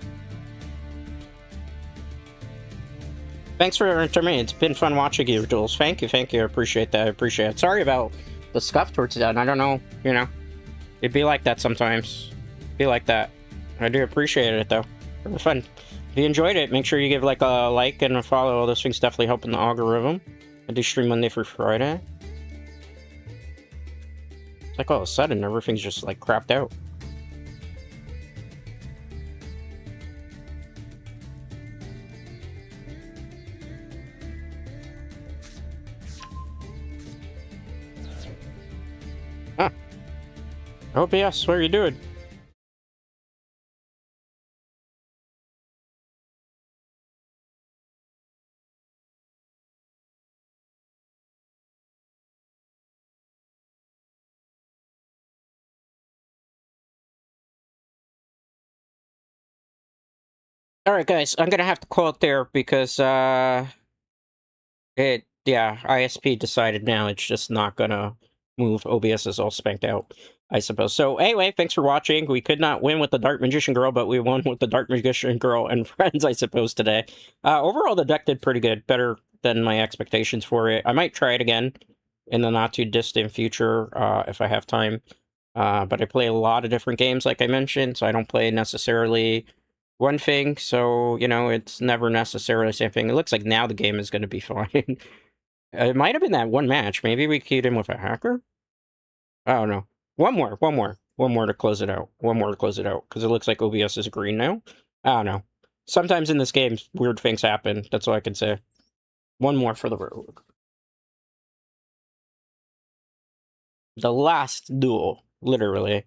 Thanks for entertaining me. It's been fun watching you, Jules. Thank you, I appreciate that. I appreciate it. Sorry about the scuff towards the end. I don't know, you know. It'd be like that sometimes. Be like that. I do appreciate it, though. It was fun. If you enjoyed it, make sure you give like a like and a follow. All those things definitely help in the algorithm. I do stream Monday through Friday. It's like all of a sudden, everything's just like crapped out. Huh. OBS, what are you doing? Alright, guys, I'm gonna have to call it there because, yeah, ISP decided now it's just not gonna move. OBS is all spanked out, I suppose. So, anyway, thanks for watching. We could not win with the Dark Magician Girl, but we won with the Dark Magician Girl and friends, I suppose, today. Overall, the deck did pretty good. Better than my expectations for it. I might try it again in the not-too-distant future, if I have time. But I play a lot of different games, like I mentioned, so I don't play necessarily one thing, so, you know, it's never necessarily the same thing. It looks like now the game is going to be fine. It might have been that one match. Maybe we queued in with a hacker? I don't know. One more to close it out. One more to close it out, because it looks like OBS is green now. I don't know. Sometimes in this game, weird things happen. That's all I can say. One more for the road. The last duel, literally.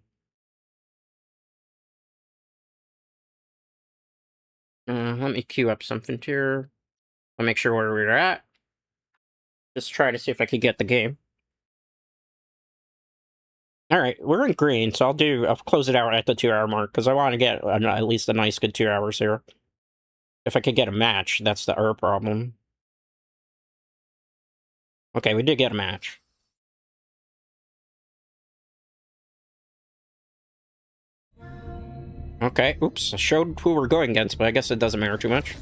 Let me queue up something here. I'll make sure where we're at. Just try to see if I can get the game. Alright, we're in green, so I'll close it out at the 2-hour mark, because I want to get at least a nice good 2 hours here. If I could get a match, that's the problem. Okay, we did get a match. Okay, oops, I showed who we're going against, but I guess it doesn't matter too much.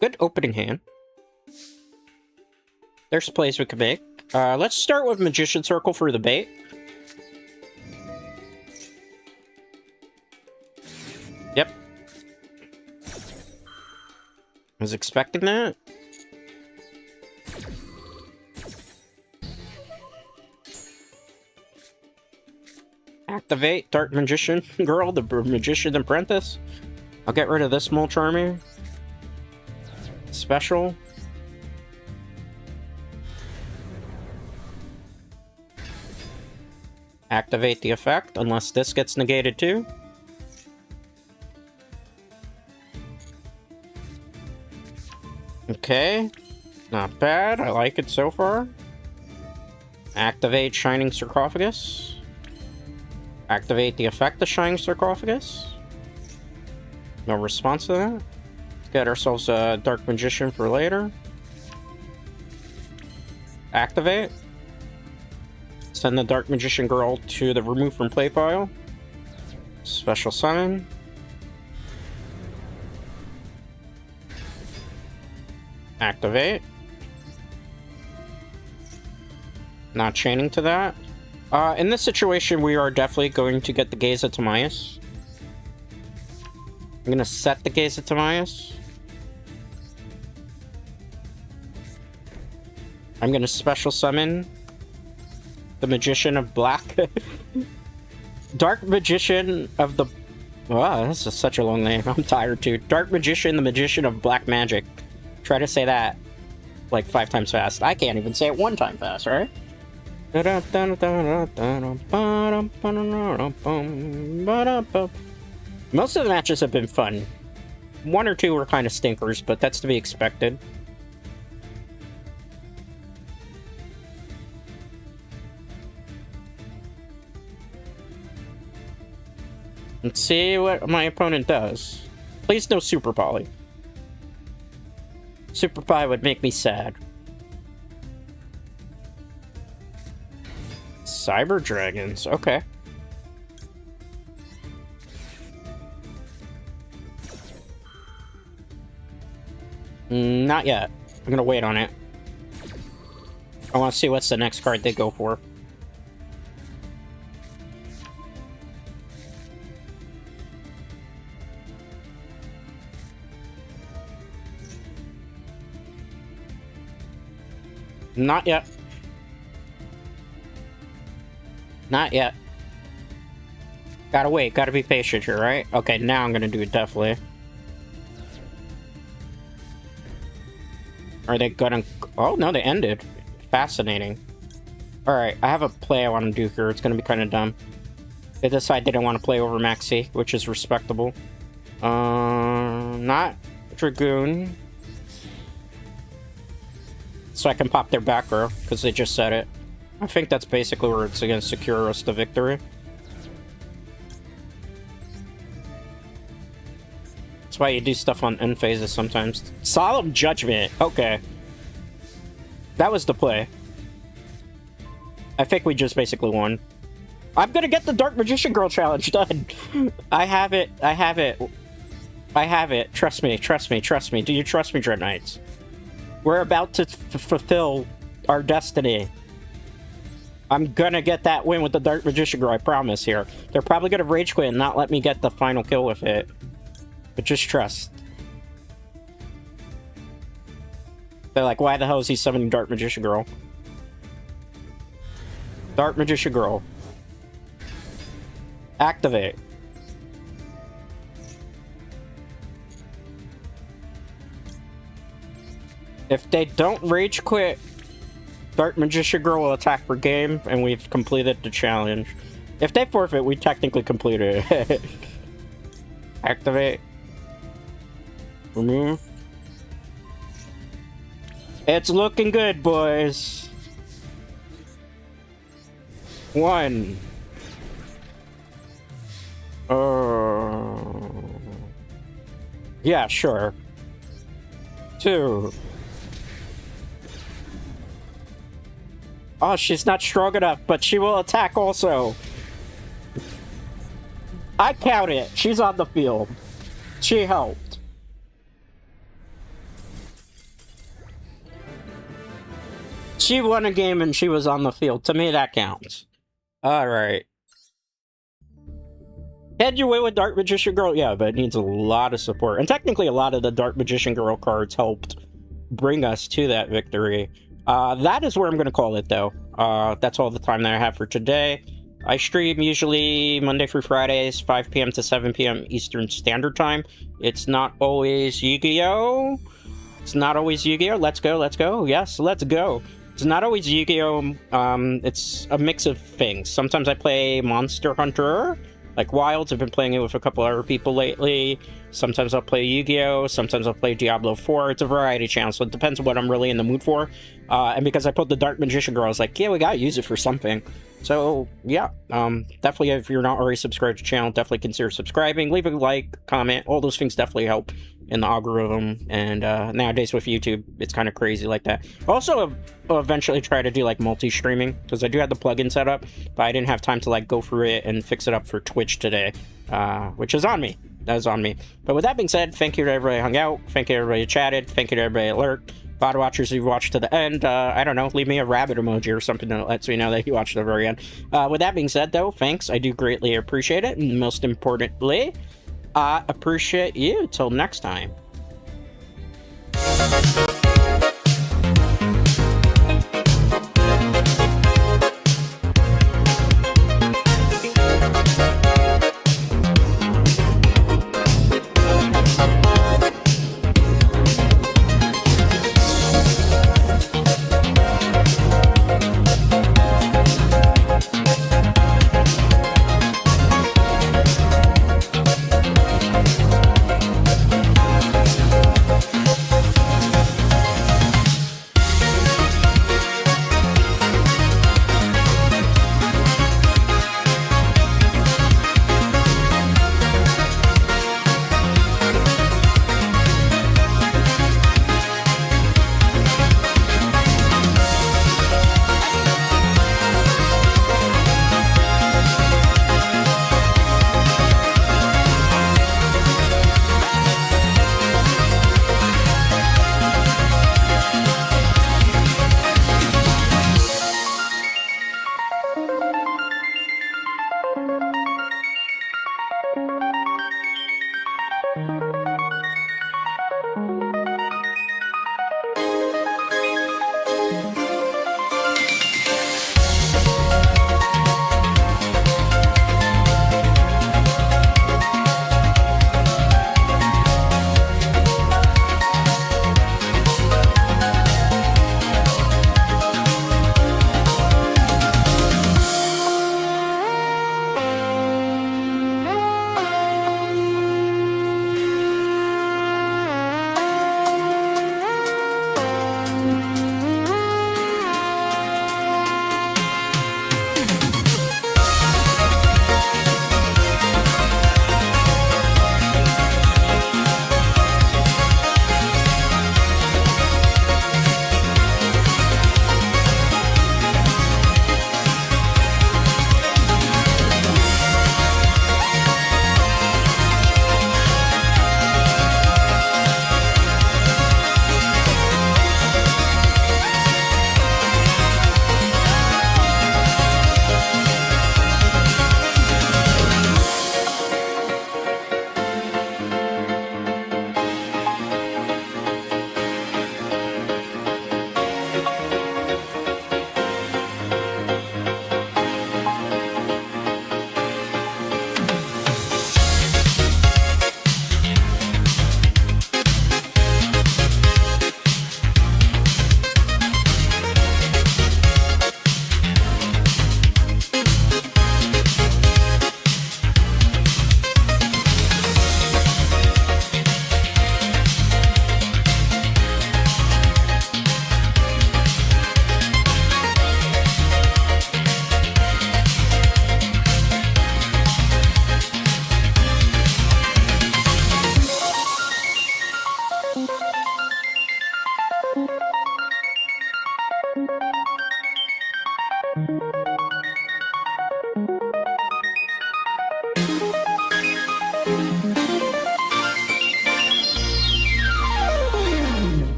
Good opening hand. There's plays we could make. Let's start with Magician Circle for the bait. Yep. I was expecting that. Activate Dark Magician Girl, the Magician Apprentice. I'll get rid of this Mole Charming. Special. Activate the effect, unless this gets negated too. Okay. Not bad. I like it so far. Activate Shining Sarcophagus. Activate the effect of Shining Sarcophagus. No response to that. Let's get ourselves a Dark Magician for later. Activate. Send the Dark Magician Girl to the Remove from Play file. Special Summon. Activate. Not chaining to that. In this situation, we are definitely going to get the Gaze of Timaeus. I'm going to set the Gaze of Timaeus. I'm going to special summon the Magician of Black. Dark Magician of the... Wow, this is such a long name. I'm tired too. Dark Magician, the Magician of Black Magic. Try to say that like 5 times fast. I can't even say it 1 time fast, right? Most of the matches have been fun. 1 or 2 were kind of stinkers, but that's to be expected. Let's see what my opponent does. Please no Super Poly. Super Pie would make me sad. Cyber Dragons, okay. Not yet. I'm gonna wait on it. I want to see what's the next card they go for. Not yet. Not yet. Gotta wait, gotta be patient here, right? Okay, now I'm gonna do it, definitely. Are they gonna... Oh, no, they ended. Fascinating. Alright, I have a play I want to do here. It's gonna be kind of dumb. They decided they didn't want to play over Maxi, which is respectable. Not Dragoon. So I can pop their back row, because they just said it. I think that's basically where it's going to secure us the victory. That's why you do stuff on end phases sometimes. Solemn Judgment. Okay. That was the play. I think we just basically won. I'm gonna get the Dark Magician Girl challenge done. I have it. I have it. I have it. Trust me. Trust me. Trust me. Do you trust me, Dread Knights? We're about to fulfill our destiny. I'm gonna get that win with the Dark Magician Girl, I promise here. They're probably gonna rage quit and not let me get the final kill with it. But just trust. They're like, why the hell is he summoning Dark Magician Girl? Dark Magician Girl. Activate. If they don't rage quit, Dark Magician Girl will attack for game, and we've completed the challenge. If they forfeit, we technically completed it. Activate. Remove. It's looking good, boys. 1. Yeah, sure. 2. Oh, she's not strong enough, but she will attack also. I count it. She's on the field. She helped. She won a game and she was on the field. To me, that counts. Alright. Can you win with Dark Magician Girl? Yeah, but it needs a lot of support. And technically, a lot of the Dark Magician Girl cards helped bring us to that victory. That is where I'm going to call it, though. That's all the time that I have for today. I stream usually Monday through Fridays, 5 p.m. to 7 p.m. Eastern Standard Time. It's not always Yu-Gi-Oh! It's not always Yu-Gi-Oh! Let's go, let's go. Yes, let's go. It's not always Yu-Gi-Oh! It's a mix of things. Sometimes I play Monster Hunter, like Wilds. I've been playing it with a couple other people lately. Sometimes I'll play Yu-Gi-Oh! Sometimes I'll play Diablo 4. It's a variety channel, so it depends on what I'm really in the mood for. And because I put the Dark Magician Girl, I was like, yeah, we gotta use it for something. So, yeah, definitely, if you're not already subscribed to the channel, definitely consider subscribing. Leave a like, comment, all those things definitely help in the algorithm. And nowadays with YouTube, it's kind of crazy like that. Also, I'll eventually try to do like multi-streaming, because I do have the plugin set up, but I didn't have time to like go through it and fix it up for Twitch today, which is on me. That is on me. But with that being said, thank you to everybody who hung out. Thank you to everybody who chatted. Thank you to everybody who lurked. VOD watchers who watched to the end, I don't know, leave me a rabbit emoji or something that lets me know that you watched to the very end. With that being said, though, thanks. I do greatly appreciate it. And most importantly, I appreciate you. Till next time.